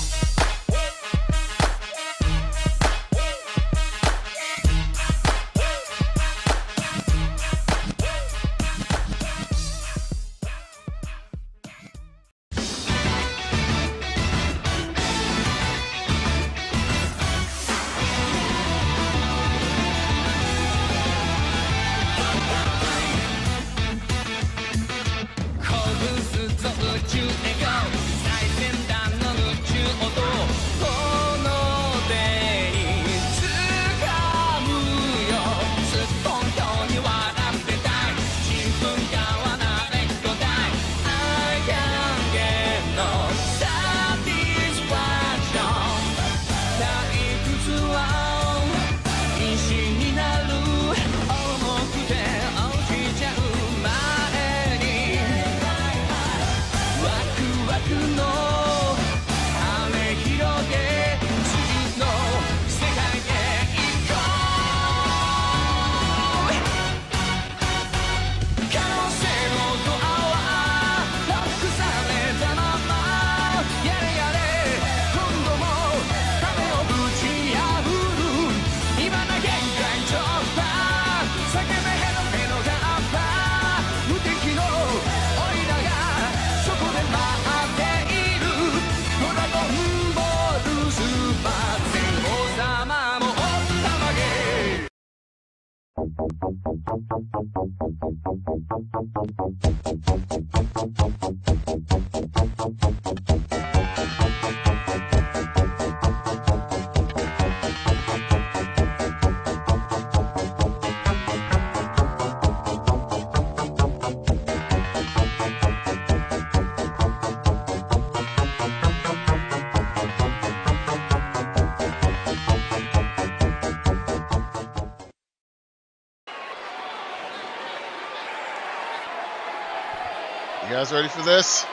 You guys ready for this?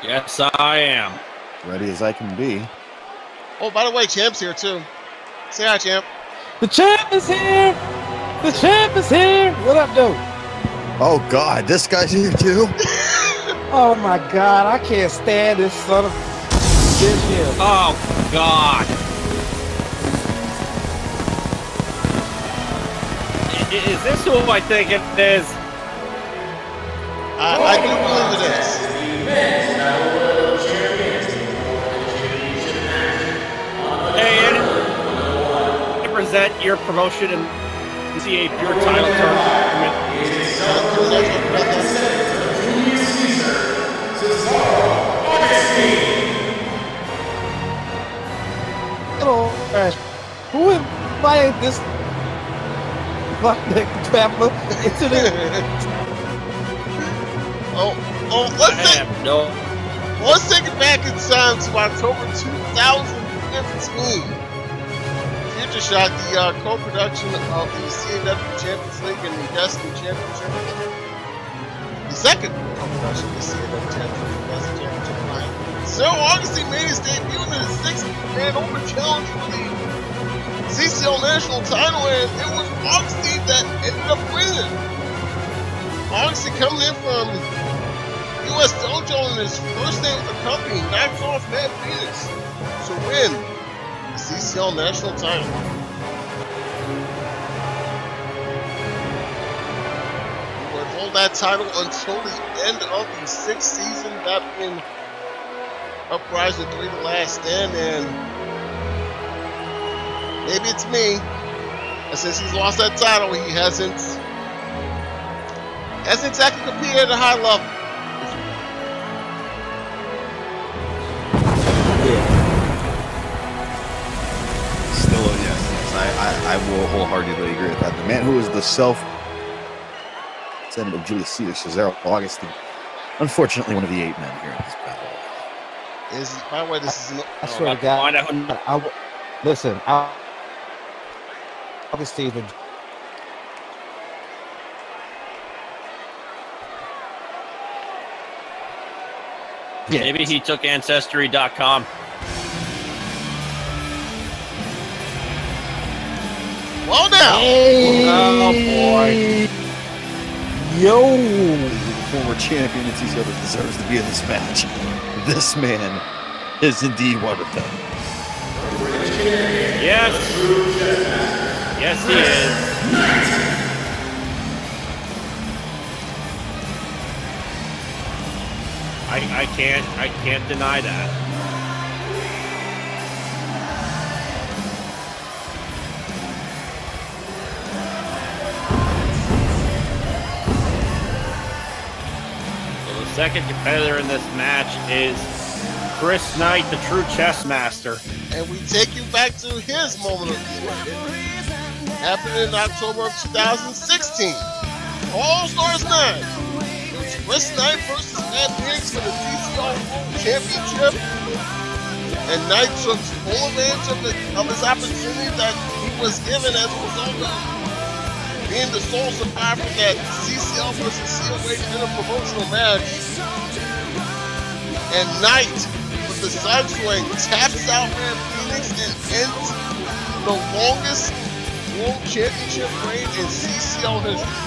Yes, I am. Ready as I can be. Oh, by the way, Champ's here too. Say hi, Champ. The champ is here! The champ is here! What up, dude? Oh God, this guy's here too. Oh my God, I can't stand this son of bitch here. Oh God. Is this who I think it is? I do believe it is. Hey, and represent your promotion and see a pure title tournament. Hello, who invited this fucking trapper into the? Let's take it back in time to October 2015. Future Shock, the co-production of the CCL Champions League and the Destiny Championship. The second co-production of the CCL Champions League and Destiny Championship. Cyril Augustine made his debut in his 6-man open challenge for the CCL National title, and it was Augustine that ended up winning. Augustine coming in from US Dojo in his first day with the company, knocks off Matt Phoenix to win the CCL National title. He would hold that title until the end of the 6th season, that being Uprising 3 The Last Stand, and maybe it's me, and since he's lost that title, he hasn't exactly competed at a high level. Still, yes, I will wholeheartedly agree with that. The man who is the self-descendant of Julius Caesar, Cesaro Augustine, unfortunately one of the 8 men here in this battle. By the way, this is an... I swear to God, listen, Augustine would... Yeah. Maybe he took Ancestry.com. Well now! Hey. Oh boy. Yo! Former champion and CCL that deserves to be in this match. This man is indeed one of them. Yes. Yes, he is. I can't deny that. So the second competitor in this match is Chris Knight, the true chess master. And we take you back to his moment of glory. Happened in October of 2016. All Stars 9. It was Chris Knight versus Matt Phoenix for the CCL Championship. And Knight took full advantage of his opportunity that he was given as a result of being the sole survivor for that CCL versus COA in a promotional match. And Knight, with the side swing, taps out Matt Phoenix and ends the longest World Championship reign in CCL history.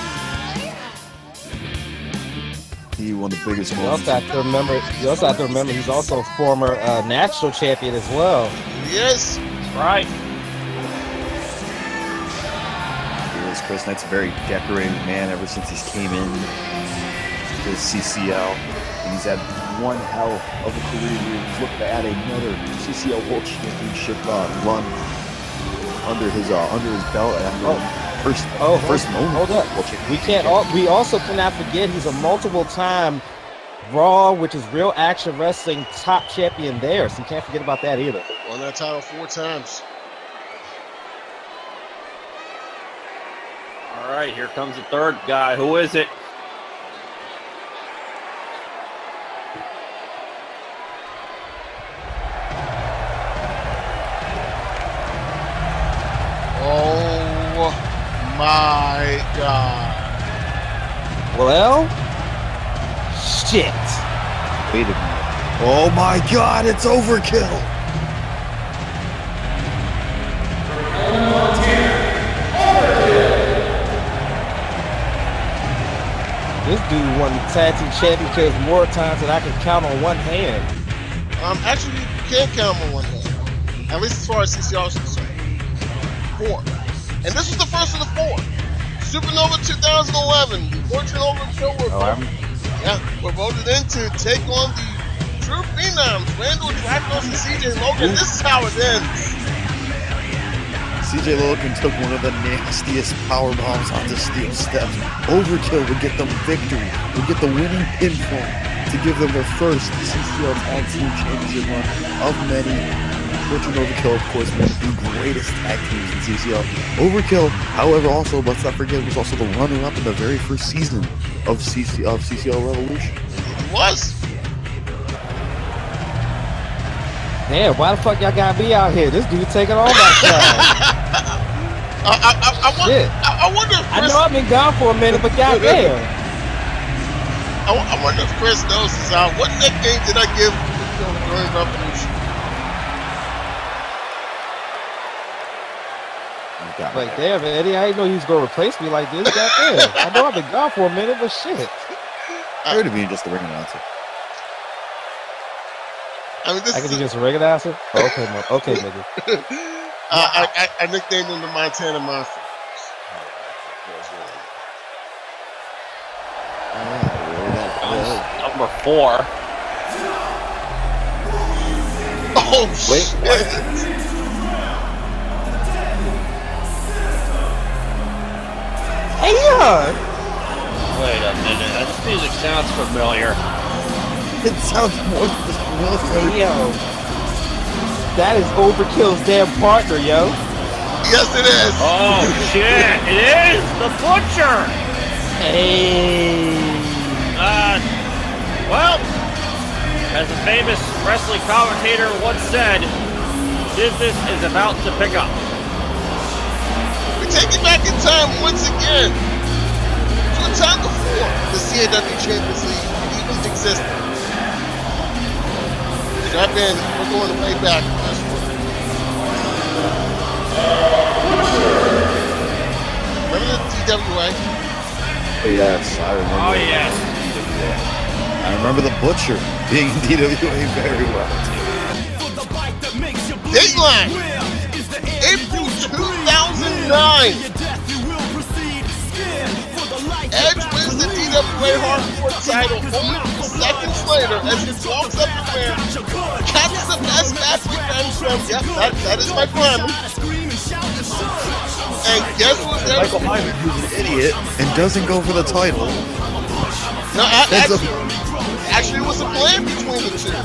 He one of the biggest You moments. also have to remember he's also a former national champion as well. Yes. Right. Chris Knight's a very decorated man ever since he came in to CCL. And he's had one hell of a career here. He's looking to add another CCL World Championship run under his belt. First moment. Hold up. We also cannot forget he's a multiple-time Raw, which is Real Action Wrestling top champion there. So you can't forget about that either. Won that title 4 times. All right, here comes the third guy. Who is it? Oh my God. LL? Shit. Wait a minute. Oh my God, it's overkill. This dude won the tag team championships more times than I can count on one hand. Actually, you can't count on one hand. At least as far as CCL is concerned. 4. And this was the first of the 4. Supernova 2011. The Fortune Overkill were voted in to take on the True Phenoms, Randall Dracos and CJ Logan. This is how it ends. CJ Logan took one of the nastiest power bombs onto steel steps. Overkill would get them victory, would get the winning pinfall to give them their first CCL Tag Team Championship run of many. Fortune Overkill, of course, one of the greatest tag teams in CCL. Overkill, however, also, let's not forget, was also the runner-up in the very first season of CCL Revolution. It was. Damn, why the fuck y'all got me out here? This dude taking all my time. I wonder if Chris... I know I've been gone for a minute, but goddamn. I wonder if Chris knows this out. What nickname did I give during Revolution? Like, damn, Eddie, I didn't know he was going to replace me like this. Goddamn. I know I've been gone for a minute, but shit. I heard of being just a ring announcer. I mean, I can be just a ring announcer? Oh, okay, nigga. I nicknamed him the Montana Monster. Number 4. Oh, shit. Wait, Hey, yeah. Wait a minute. This music sounds familiar. It sounds more familiar. Hey, yo. That is Overkill's damn partner, yo. Yes, it is. Oh, shit. It is the Butcher. Hey. Well, as a famous wrestling commentator once said, business is about to pick up. We take it back in time once again to a time before the CAW Champions League even existed. Strap in, we're going way back on this one. Remember the TWA? Yes, I remember. Oh, yes. I remember the Butcher being in DWA very well. Dateline! April 2009! Edge wins the DWA Hardcore title only seconds later as he walks up the ramp, catches the best match defense from, yep, that is my plan. And guess who's there? Michael Myers, who's an idiot and doesn't go for the title. No, actually it was a plan between the two.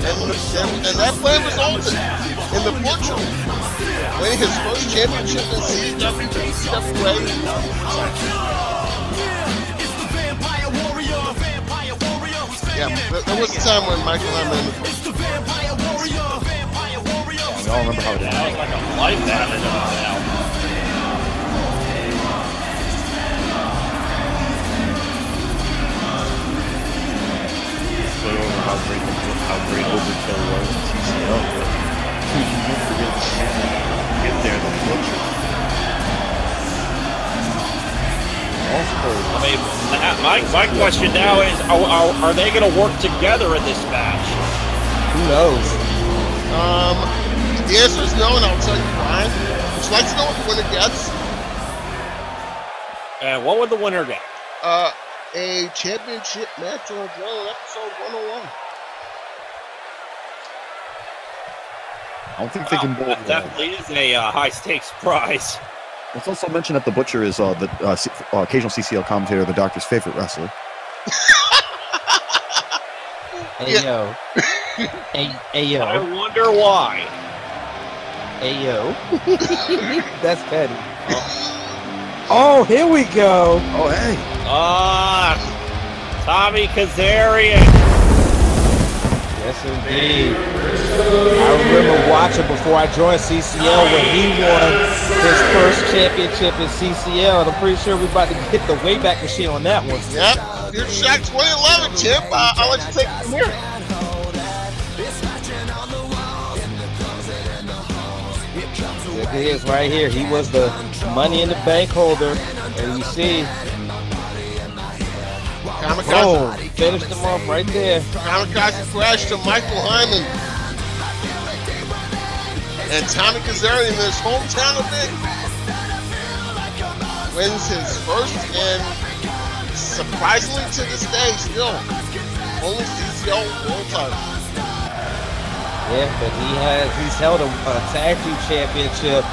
And that plan resulted in the Butcher winning his first championship in CWA. Yeah, there was a time when Michael and I were in the first. We all remember how it That was like a life happened now. over how great Overkill was in CCL. You never forget to get there, the Butcher. I mean, my question now is, are they going to work together in this match? Who knows? The answer is no, and I'll tell you why. Would you like to know what the winner gets? And what would the winner get? A championship match on Drone episode 101. I don't think they can both. That definitely is a high stakes prize. Let's also mention that the Butcher is the occasional CCL commentator, the Doctor's favorite wrestler. Hey yo. Hey yo. I wonder why. Hey yo. That's petty. Oh, here we go. Oh, hey. Tommy Kazarian. Yes, indeed. I remember watching before I joined CCL when he won his first championship in CCL, and I'm pretty sure we're about to hit the Wayback Machine on that one. Yep. Future Shock 2011, champ. I'll let you take it from here. There he is right here. He was the Money in the Bank holder, and you see, Kamikaze. Finished him off right there. Kamikaze crash to Michael Hyman. And Tommy Kazarian in his hometown of Big wins his first and surprisingly to this day still only CCL world title. Yeah, but he's held a tag team championship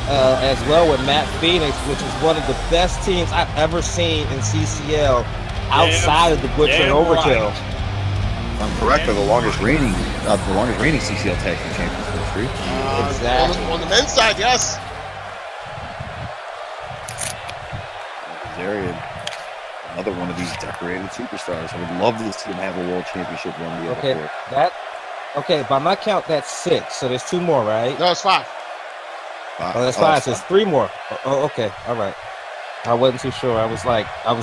as well with Matt Phoenix, which is one of the best teams I've ever seen in CCL outside of the Butcher and Overkill. If I'm correct, they're the longest reigning CCL tag team champions in history. Exactly. On the men's side, yes. Kazarian, another one of these decorated superstars. I would love to see him have a world championship run the other four. Okay, by my count, that's 6. So there's 2 more, right? No, it's 5. Oh, that's 5. So it's 3 more. Oh, okay. All right. I wasn't too sure. I was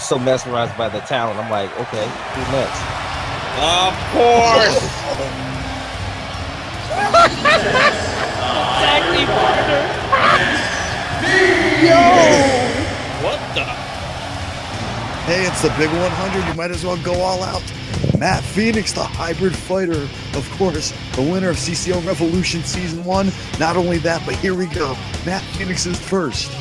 so mesmerized by the talent. I'm like, okay, who's next? Of course. Tag team partner. Yo. What the? Hey, it's the Big 100. You might as well go all out. Matt Phoenix, the hybrid fighter, of course, the winner of CCL Revolution Season 1. Not only that, but here we go. Matt Phoenix's first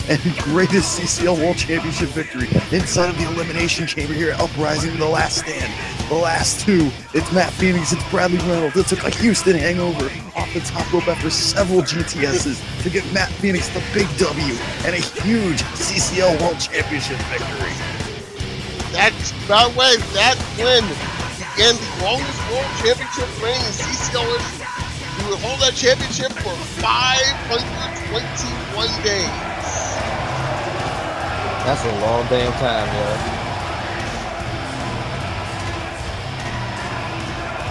and greatest CCL World Championship victory inside of the Elimination Chamber here at Uprising, the last stand. The last 2, it's Matt Phoenix, it's Bradley Reynolds. It took a Houston hangover off the top rope after several GTSs to get Matt Phoenix the big W and a huge CCL World Championship victory. That's, by the way, that win began the longest world championship reign in CCL history. He would hold that championship for 521 days. That's a long damn time, yo.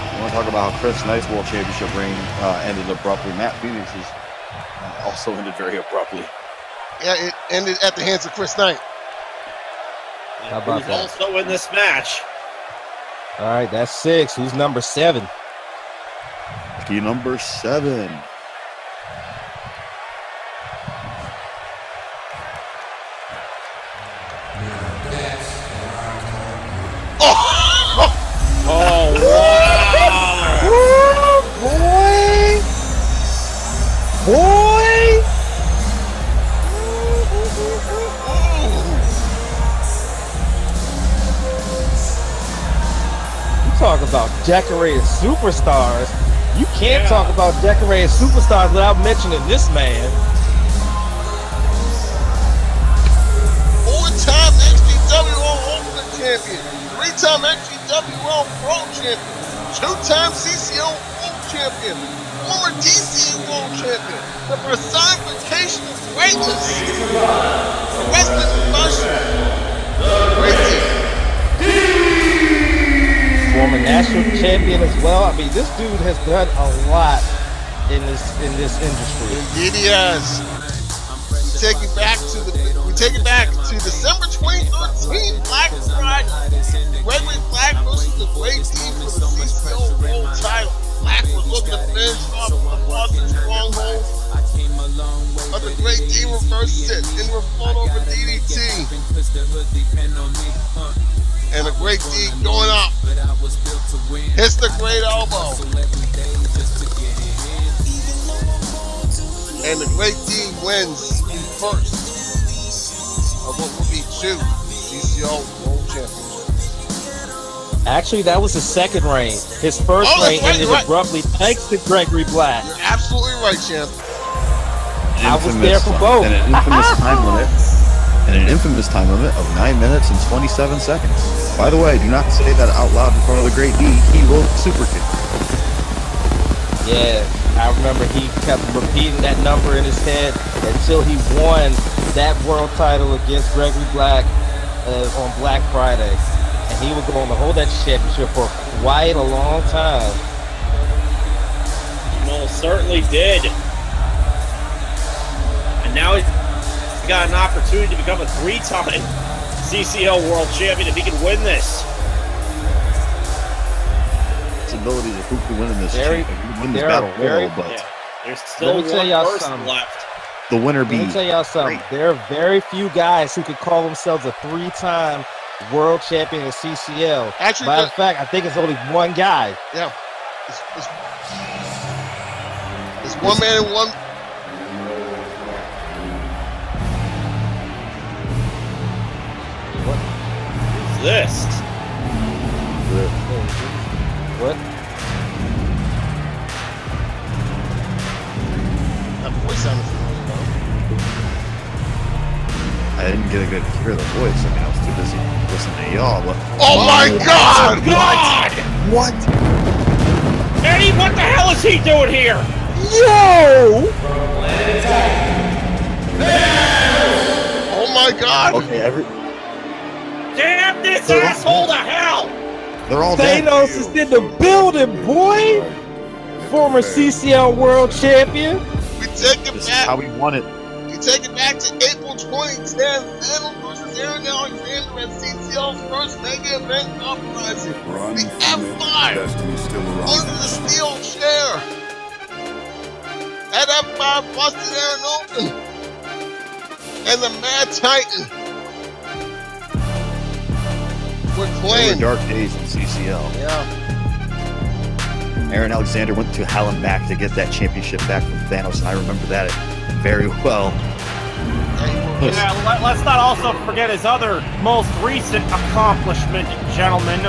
I want to talk about how Chris Knight's World Championship reign ended abruptly. Matt Phoenix's also ended very abruptly. Yeah, it ended at the hands of Chris Knight. How about that? Also in this match. All right, that's 6. Who's number 7? Lucky number 7. Oh, wow. Boy! You talk about decorated superstars. You can't talk about decorated superstars without mentioning this man. 4-time XPWO Ultimate Champion, 3-time XPWO Pro Champion, 2-time CCL World Champion, former DC World Champion, the personification of greatness, the wrestling professional, great team. Former national champion as well. I mean, this dude has done a lot in this industry. Indeed he has. We take it back to December 2013, Black Friday. Gregory Black versus the Great D for the CCL World title. Black was looking to finish off the Boston stronghold, but the Great D reversed it and were flown over DDT. And the Great D going up. Hits the Great Elbow. And the Great D wins the first of what will be 2 CCL World Championships. Actually, that was his second reign. His first reign ended abruptly thanks to Gregory Black. You're absolutely right, champ. I was there for both. And an infamous time limit of 9 minutes and 27 seconds. By the way, do not say that out loud in front of the Great D. He will super kick. Yeah, I remember he kept repeating that number in his head until he won that world title against Gregory Black on Black Friday. and he would go on to hold that championship for quite a long time. Most certainly did. And now he's got an opportunity to become a 3-time CCL World Champion if he can win this. Ability to who can win this battle royal, but yeah, there's still one person left. The winner be. Let me tell y'all something. Great. There are very few guys who could call themselves a 3-time world champion in CCL. Actually, matter of fact, I think it's only one guy. Yeah, it's one man and one. What's this? What? That voice sounded familiar, though. I didn't get a good hear the voice. I mean, I was too busy listening to y'all. But oh my God! What? Eddie, what the hell is he doing here? Yo! Oh my God! Okay, damn this asshole to hell! They're all Thanos is in the building, boy! Former CCL World Champion. We take it this back. Is how we won it. We take it back to April 2010. Thanos versus Aaron Alexander at CCL's first mega event uprising. The F5 under the steel chair. That F5 busted Aaron open. And the Mad Titan. They were dark days in CCL. Yeah. Aaron Alexander went to hell and back to get that championship back from Thanos, and I remember that very well. Yeah, let's not also forget his other most recent accomplishment, gentlemen.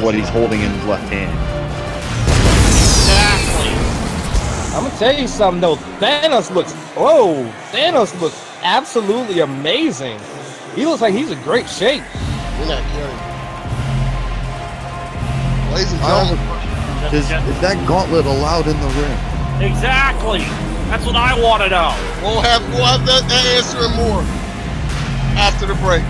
What he's holding in his left hand. Exactly. I'm gonna tell you something though. Thanos looks absolutely amazing. He looks like he's in great shape. We're not kidding. Ladies and gentlemen, is that gauntlet allowed in the ring? Exactly. That's what I want to know. We'll have that answer and more after the break.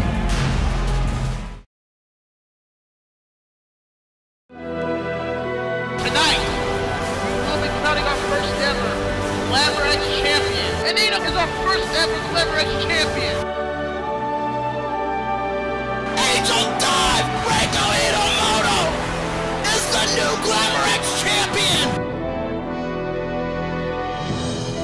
Tonight, we'll be crowning our first ever Glamour X champion. And Nino is our first ever Glamour X champion. Angel Dive! Reiko Itamoto is the new Glamour X champion!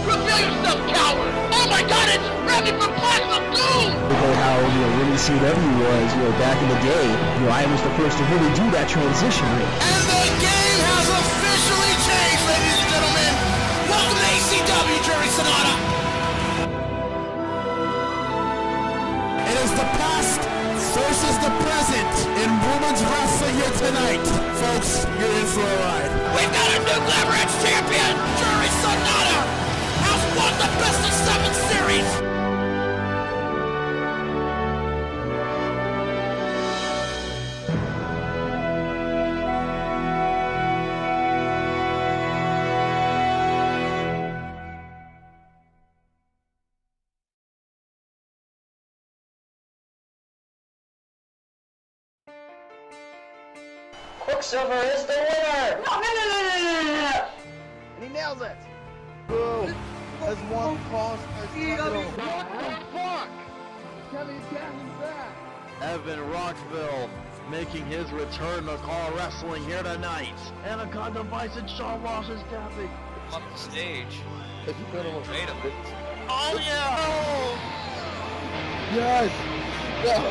Reveal yourself, coward! Oh my God, it's Remy from Plasma Doom! Look at how, really CW was, back in the day. I was the first to really do that transition ring. And the game has officially changed, ladies and gentlemen! Welcome to ACW, Jerry Sonata! It is the past versus the present in women's wrestling here tonight. Folks, you're in for a ride. We've got a new Glamour X champion! Jerry Sonata has won the Best of 7 series! Quicksilver is the winner! No! And he nails it! Boom! Has one cost as title. What the fuck? Kevin Gavin's back. Evan Rockville making his return to Call Wrestling here tonight. Anaconda Bison Shawn Ross is tapping. Up the stage. Wait a minute. Oh yeah! Yes! Yeah.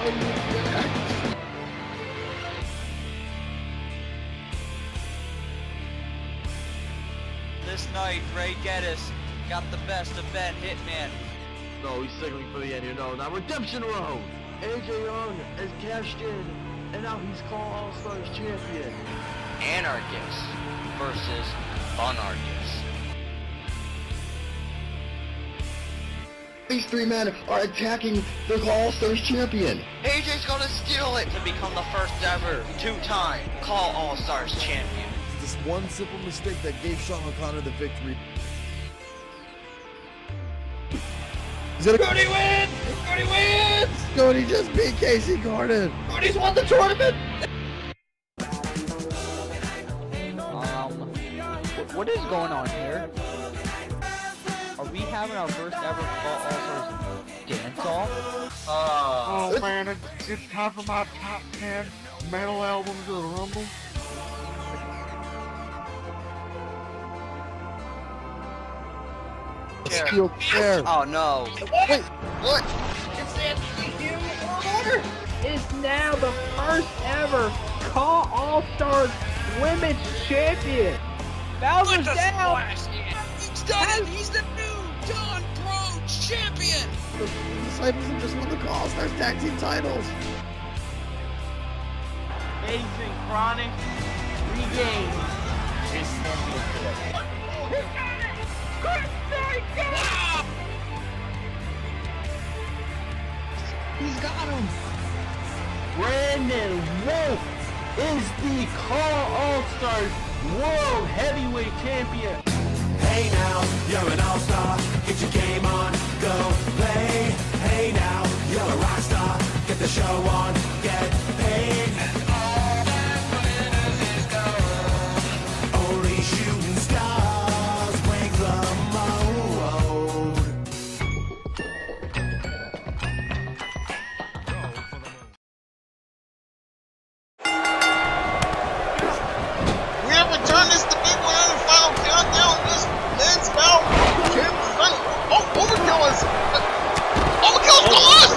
This night, Ray Geddes got the best of Ben Hitman. No, he's signaling for the end here. No, now Redemption Road. AJ Young has cashed in, and now he's called All-Stars champion. Anarchist versus Unarchist. These three men are attacking the All-Stars champion. AJ's gonna steal it to become the first ever 2-time Call All-Stars champion. This one simple mistake that gave Sean O'Connor the victory. He's gonna. Cody wins! Cody wins! Cody just beat Casey Gordon. Cody's won the tournament! What is going on here? Are we having our first ever Call All-Stars dance-off? Oh man, it's time for my top 10 metal albums of the Rumble. Steel chair. Oh no. Wait, what? Is now the first ever Call All-Stars Women's Champion. Bowser's down. He's done it. He's the new Don Rhodes champion. The Disciples have just won the Call All-Stars Tag Team titles. Amazing Chronic regains his championship. Wow. He's got him. Brandon Wolf is the Call All-Stars World Heavyweight Champion. Hey now, you're an all-star. Get your game on, go play. Hey now, you're a rock star. Get the show on, get paid. And all that glitters is gold. Only shooting stars break the mold. We have returned this to Big One and final countdown. This men's bout. Oh, Overkill is. Overkill's gone!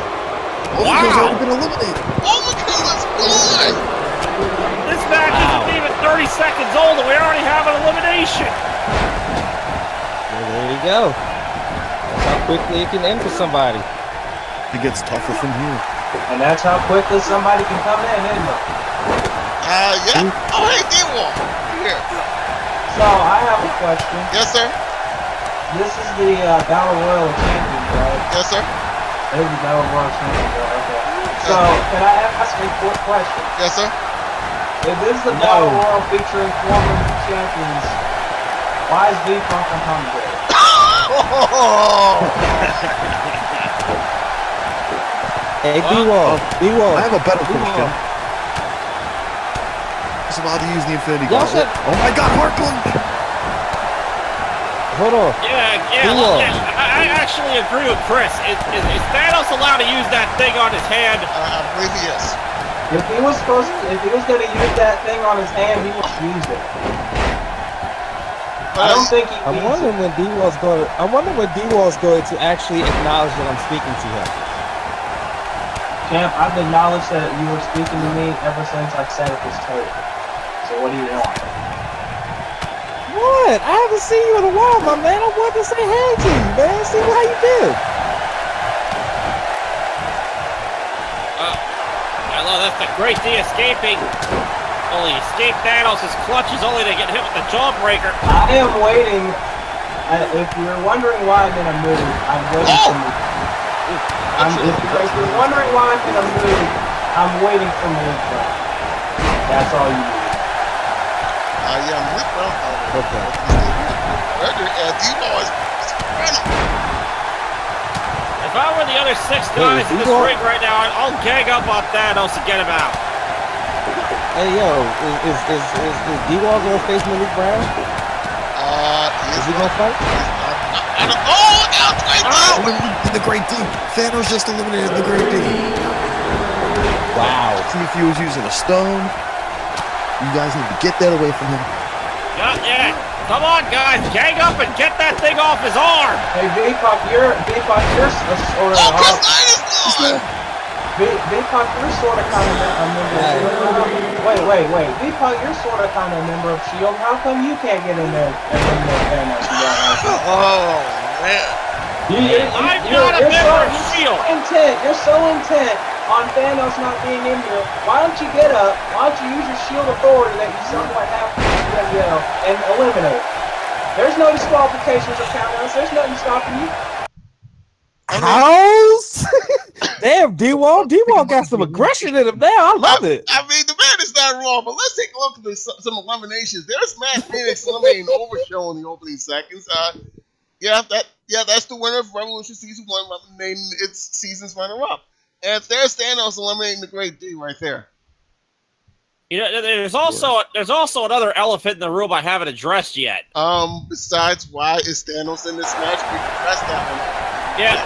Overkill's already been eliminated. Overkill is gone! This match isn't even 30 seconds old and we already have an elimination. Well, there you go. That's how quickly it can end for somebody. It gets tougher from here. And that's how quickly somebody can come in, isn't it? Yeah. Oh, hey, D-Wall. Here. So, I have a question. Yes, sir. This is the Battle Royal Champion, right? Yes, sir. This is the Battle Royal Champion, right? Okay. So, can I ask a quick question? Yes, sir. If this is the Battle Royal featuring former champions, why is V-Funk on commentary? Hey, D-Wall. D-Wall. I have a better question. He's allowed to use the Infinity Gauntlet. Oh my God, Heart Punch! Hold on. I actually agree with Chris. Is Thanos allowed to use that thing on his hand? I believe he is. If he was going to use that thing on his hand, he would use it. I don't think he I'm wondering when D-Wall's going to actually acknowledge that I'm speaking to him. Champ, I've acknowledged that you were speaking to me ever since I sat at this table. So what do you want? What? I haven't seen you in a while, my man. I wanted to say hey to you, man. See how you did. Hello, that's the great D escaping. Only escape Thanos' clutches only to get hit with the jawbreaker. I am waiting. If you're wondering why I'm in a mood, I'm waiting for me. If you're wondering why I'm in a mood, I'm waiting for me. That's all you need. Yeah, I'm with Brown. Okay. D-Ball is ready. If I were the other 6 guys in this ring right now, I'll gang up on Thanos and get him out. Hey, yo, is D-Wall going to face Malik Brown? Is he going to fight? The Great D. Thanos just eliminated the Great D. Wow. See if he was using a stone. You guys need to get that away from him. Yeah. Come on, guys. Gang up and get that thing off his arm. Hey, V-Pop, you're sort of... V-Pop, you're sort of kind of a member of... Wait. V-Pop, you're sort of kind of a member of S.H.I.E.L.D. How come you can't get in there and eliminate Thanos? Oh, man. I'm not a member of S.H.I.E.L.D. You're so intent on Thanos not being in here. Why don't you get up? Why don't you use your S.H.I.E.L.D. authority that you somewhat have and eliminate? There's no disqualifications or countouts. There's nothing stopping you. House? Damn, D-Wall. D-Wall got some aggression in him now. I love it. I mean, the man is not wrong, but let's take a look at some eliminations. There's Matt Phoenix eliminating Overkill in the opening seconds. Yeah, that's the winner of Revolution Season 1, eliminating its season's runner-up. And there's Thanos eliminating the Great D right there. You know, there's also another elephant in the room I haven't addressed yet. Besides, why is Thanos in this match? We addressed that one. Yeah.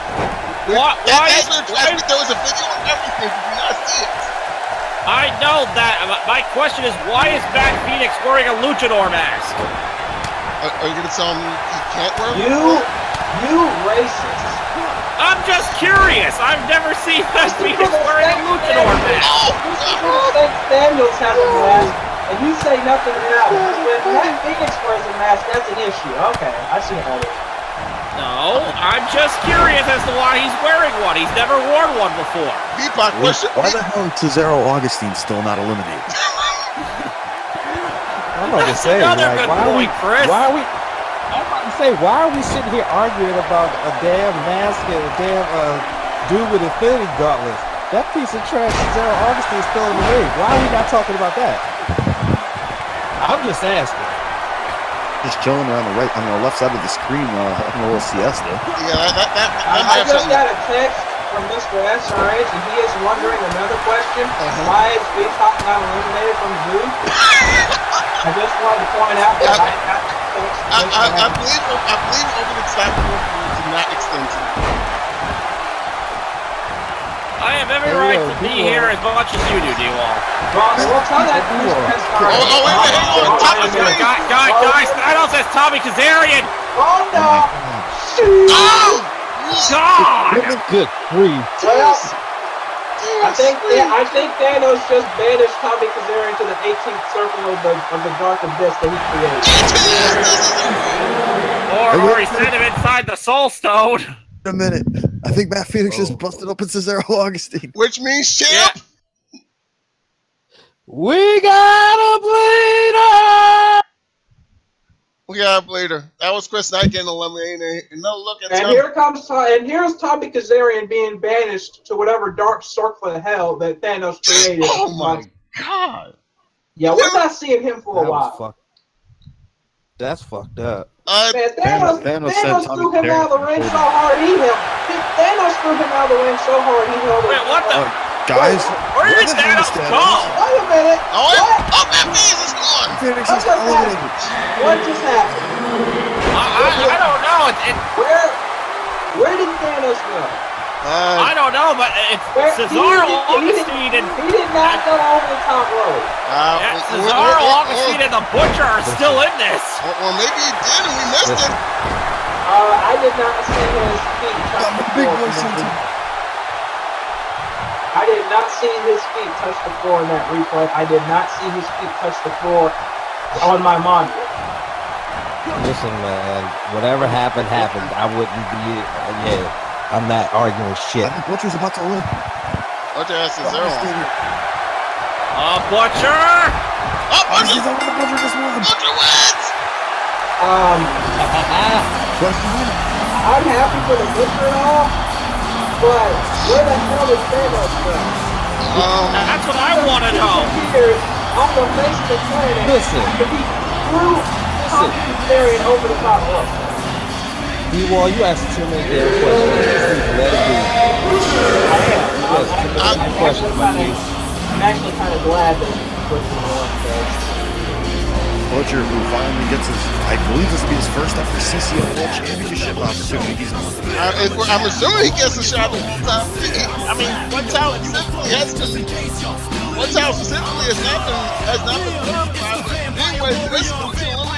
There was a video and everything. Did you not see it? I know that. My question is, why is Matt Phoenix wearing a luchador mask? Are you gonna tell me he can't wear it? You racist. I'm just curious. I've never seen Matt Phoenix wearing a luchador mask. Daniels has a mask, and you say nothing about it. When Matt Phoenix wears a mask, that's an issue. Okay, I see how it is. No, I'm just curious as to why he's wearing one. He's never worn one before. Why the hell is Cesaro Augustine still not eliminated? I'm about to say, another good point, Chris. I'm about to say, why are we sitting here arguing about a damn mask and a damn dude with Infinity Gauntlets? That piece of trash, Cesaro Augustine, is still in the ring. Why are we not talking about that? I'm just asking. Just chilling around on the left side of the screen, having a little siesta. Yeah, I just got a text from Mr. SRH, and he is wondering another question. Why is B-Top not eliminated from the group? I just wanted to point out that I believe over the top did not extend to I have every right to be here as much as you do, D-Wall. Well, tell that to Mr. SRH. Guys, Thanos says Tommy Kazarian. Oh, no. Oh, God. Good grief. Well, I think Thanos just banished Tommy Kazarian to the 18th circle of the dark abyss that he created. Or he sent him inside the Soul Stone. A minute. I think Matt Phoenix just busted open Cesaro Augustine. Which means champ. We got a bleeder. We got a bleeder. That was Chris Knight getting eliminated. And no look at here's Tommy Kazarian being banished to whatever dark circle of hell that Thanos created. Oh my God. Yeah, we're not seeing him for a while. That's fucked up. Man, Thanos threw him out of the ring so hard Thanos threw him out of the ring so hard he held it. Wait, what the? Guys, where did Thanos go? Wait a minute. Matt Phoenix is gone. Phoenix is eliminated. What just happened? I don't know. Where did Thanos go? I don't know, but it's Cesaro Augustine and he did not go over the top rope. Cesaro Augustine and the Butcher are still in this. Or maybe he did and we missed it. I did not see his feet touch the floor. I did not see his feet touch the floor in that replay. I did not see his feet touch the floor on my monitor. Listen, man, whatever happened. I wouldn't be, I'm not arguing shit. I think Butcher's about to win. Butcher has Cesaro. Butcher! Butcher just won. Butcher wins! I'm happy for the Butcher and all, but where the hell is Thanos from? That's what I want to know. On the face of the planet, listen. He threw Tommy Kazarian over the top rope. D-Wall, you asked too many damn questions. Let it be. I'm actually kind of glad that Butcher won first. Butcher, who finally gets his, I believe this will be his first ever CCL World Championship opportunity. I'm assuming he gets a shot at one time. I mean, one time specifically has not been verified. Anyway, this was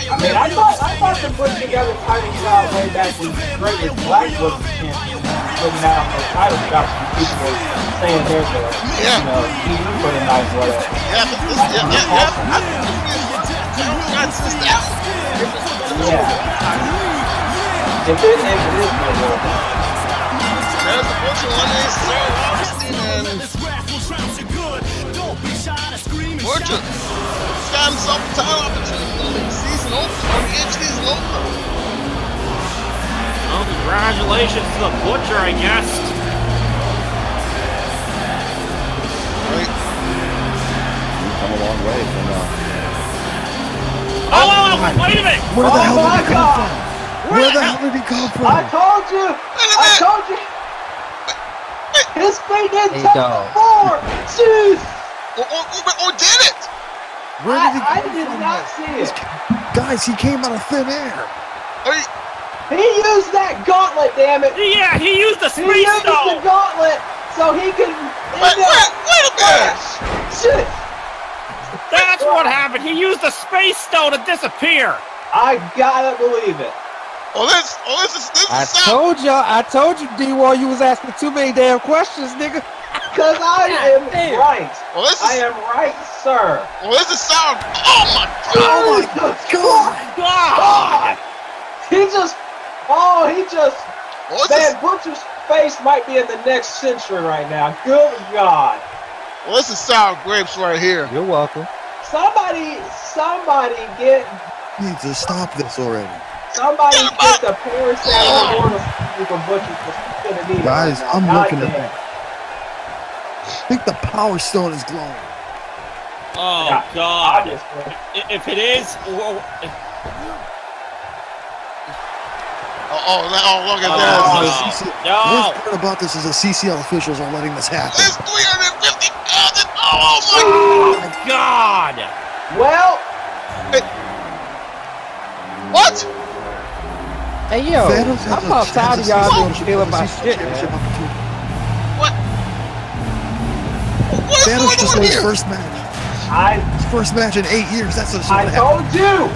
I mean, I thought the Butcher got a title shot way back when Great Black was the champion. Putting out the title shots from people saying there's a, he put a nice whatever. If it is no more. There's the Butcher eliminating Cesaro Augustine and Butcher. He's got himself a title opportunity. Season opener. Season opener. Well, congratulations to the Butcher, I guess. Right. We've come a long way from wait a minute! Where the hell did he come from? Where the hell did he come from? I told you. I told you. His feet didn't touch the floor. Jeez. Or did it? Where did he come I did not see it. Guys, he came out of thin air. He used that gauntlet, damn it. Yeah, he used the space He used the gauntlet so he could wait a minute. Shit. That's what happened. He used the space stone to disappear. I gotta believe it. This is I told you, D-Wall, you was asking too many damn questions, nigga. Because I am right. I am right, sir. Well, this is sound. Oh my God. He just. Man, Butcher's face might be in the next century right now. Good God. Well, this is sour grapes right here. You're welcome. Somebody get. Need to stop this already. Somebody get the Paris Saturday for Butcher. Guys, I'm looking at that. I think the Power Stone is glowing. Oh, God. If it is... look at that. The worst part about this is the CCL officials are letting this happen. It's 350,000. Oh, my God. Well... What? Hey, yo, I'm about tired of y'all being stealing my shit, man. What? Thanos just won his first match. His first match in 8 years. That's what I told you.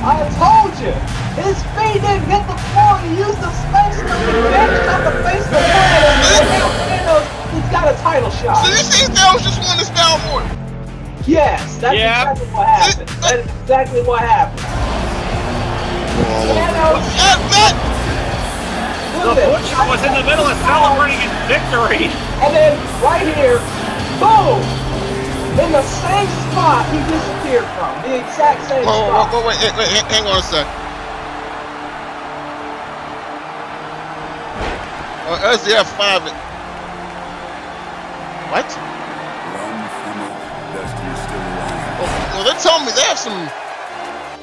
His feet didn't hit the floor. He used the space to manage not to face the planet. And now Thanos, he's got a title shot. So you see Thanos just won this battle war? Yes, that's exactly what happened. That is exactly what happened. The Butcher was in the middle of celebrating his victory. And then right here, boom! In the same spot he disappeared from. The exact same spot. Wait, hang on a sec. That's the F5. What? Well, they're telling me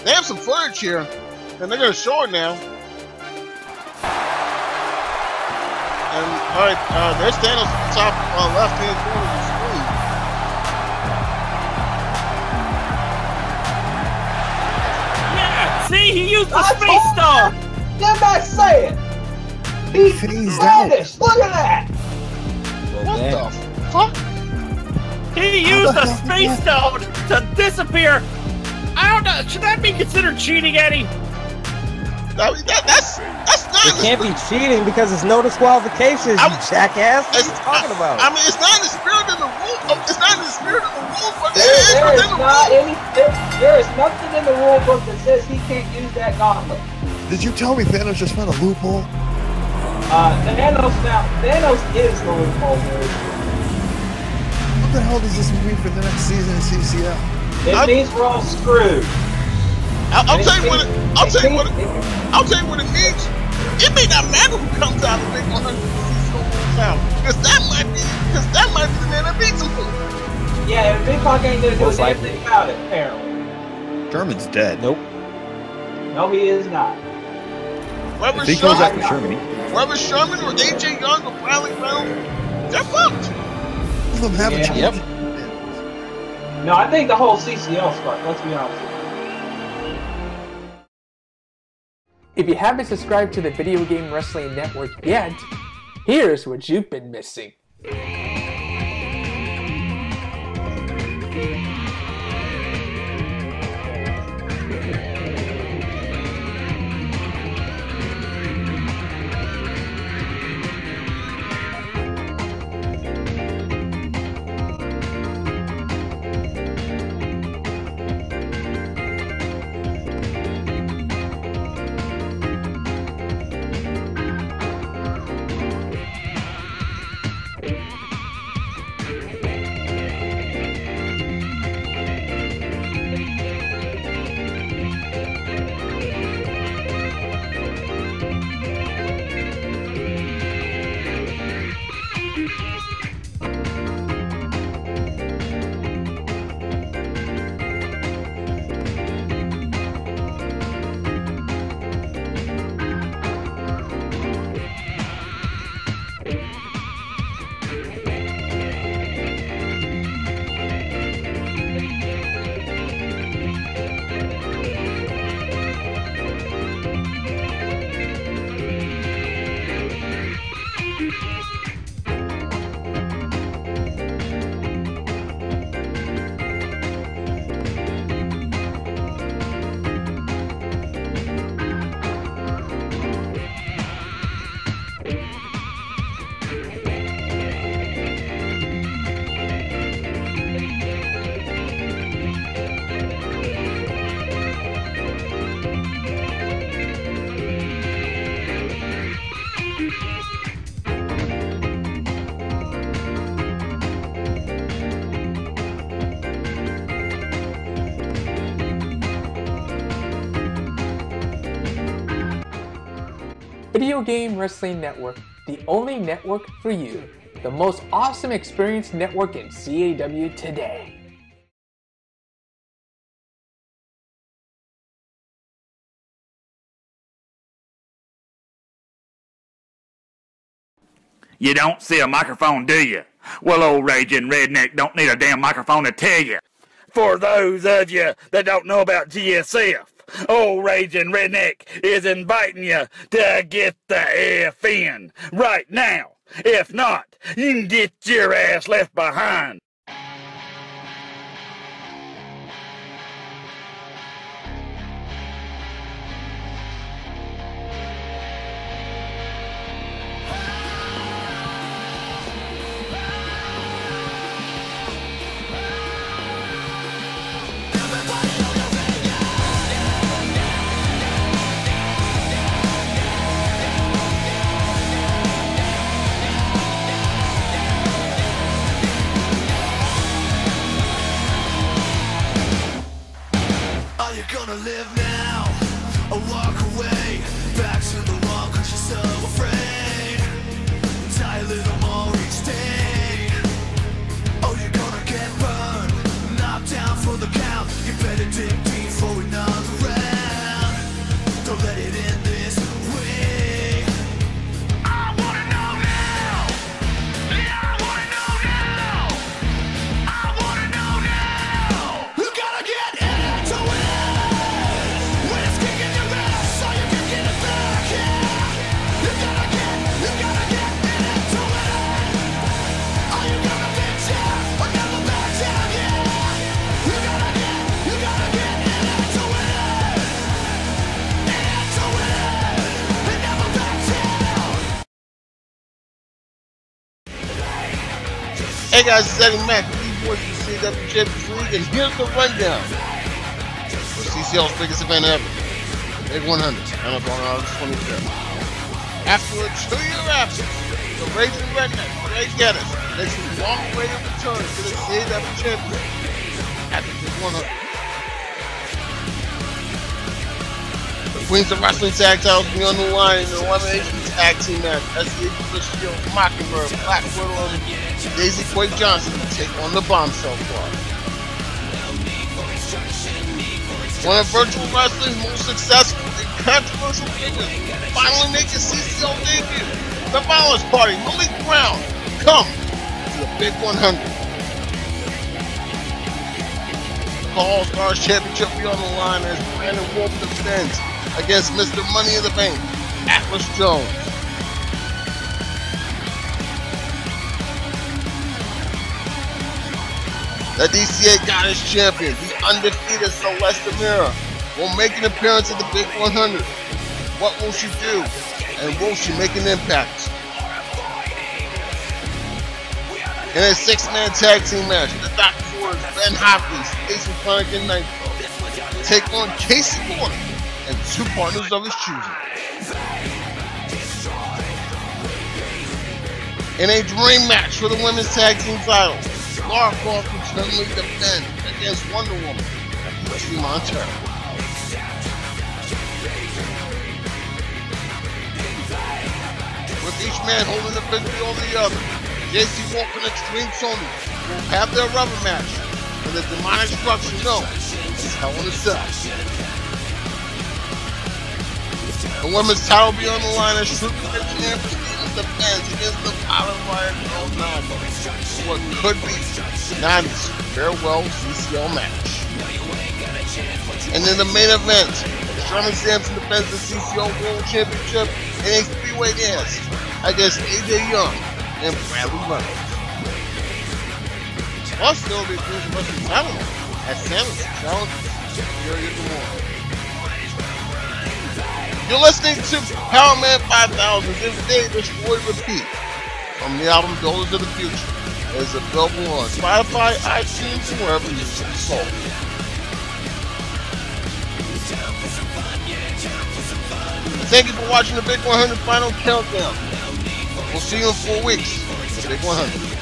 they have some footage here, and they're gonna show it now. And all right, there's Thanos at the top left-hand corner of the screen. Yeah, see, he used the space stone. Didn't I say it? He vanished. Look at that. What the fuck? He used the space stone to disappear. I don't know. Should that be considered cheating, Eddie? That's not. It can't be cheating because it's no disqualifications, you jackass. What are you talking about? I mean, it's not in the spirit of the rule. It's not in the spirit of the rule, but there is nothing in the rule book that says he can't use that gauntlet. Did you tell me Thanos just found a loophole? Thanos is the loophole, dude. What the hell does this mean for the next season in CCL? It means we're all screwed. I'll tell you what it means. It may not matter who comes out of the big 100 because that might be the man that beats him. Yeah, and Big Punk ain't gonna do anything about it, apparently. Sherman's dead. Nope. No, he is not. Whether Sherman or AJ Young or Bradley Brown, they're fucked. Them have a chance. No, I think the whole CCL fucked. Let's be honest. If you haven't subscribed to the Video Game Wrestling Network yet, here's what you've been missing. Video Game Wrestling Network, the only network for you. The most awesome experience network in CAW today. You don't see a microphone, do you? Well, old raging redneck don't need a damn microphone to tell you. For those of you that don't know about GSF, old raging redneck is inviting you to get the F in right now. If not, you can get your ass left behind. Are you gonna live now or walk away? Back to the wall cause you're so afraid. Die a little more each day. Oh, you're gonna get burned, knocked down for the count. You better dig deep for another round. Don't let it end this way. I wanna know now. Yeah, I wanna know now. I wanna know now. You gotta get into it. When it's kicking your ass so you can get it back, yeah. You gotta get into it. Are you gonna bitch out or never back down, yeah. You gotta get into it. Into it. And never back down. Hey guys, it's Eddie Mack, the boys of the CCL Champions League, and here's the rundown for CCL's biggest event ever, Big 100, and up on August 25th. After a 2-year absence, the Raging Redneck, Ray Geddes, makes a long-awaited return to the CCL Championship at the Big 100. The Queens of Wrestling Tag Titles will be on the line in an elimination tag team match as the Agents of Shield, Mockingbird, Black Widow, and Daisy Quake Johnson take on the Bombshell Squad. One of Virtual Wrestling's most successful and controversial figures finally make a CCL debut. The Violence Party, Malik Brown, come to the Big 100. The All Stars Championship will be on the line as Brandon Wolf defends against Mr. Money in the Bank, Atlas Jones. The DCA Goddess Champion, the undefeated Celeste Mira, will make an appearance at the Big 100. What will she do? And will she make an impact? In a 6-man tag team match, the Doctor's Orders, Ben Hopkins, Jason Flanagan, and Nitro take on Casey Gordon and 2 partners of his choosing. In a dream match for the women's tag team title, Lara Croft will suddenly defend against Wonder Woman and Christy Montero. With each man holding the victory over the other, JC Wolf and Extreme Sony will have their rubber match in the demonic structure known as Hell in a Cell. The women's title will be on the line as True Contention Amber Stevens defends against the Pilot Riot Girl Nava. What could be Nana's farewell CCL match. And in the main event, Sherman Sampson defends the CCL World Championship in a 3-way dance against AJ Young and Bradley Reynolds. Plus, there will be a Queens of Wrestling title as Samus challenges Akira Yukimura. You're listening to Powerman 5000 This Day Destroy Repeat from the album Builders of the Future. It is available on Spotify, iTunes, and wherever music is sold. Thank you for watching the Big 100 Final Countdown. We'll see you in 4 weeks. The Big 100.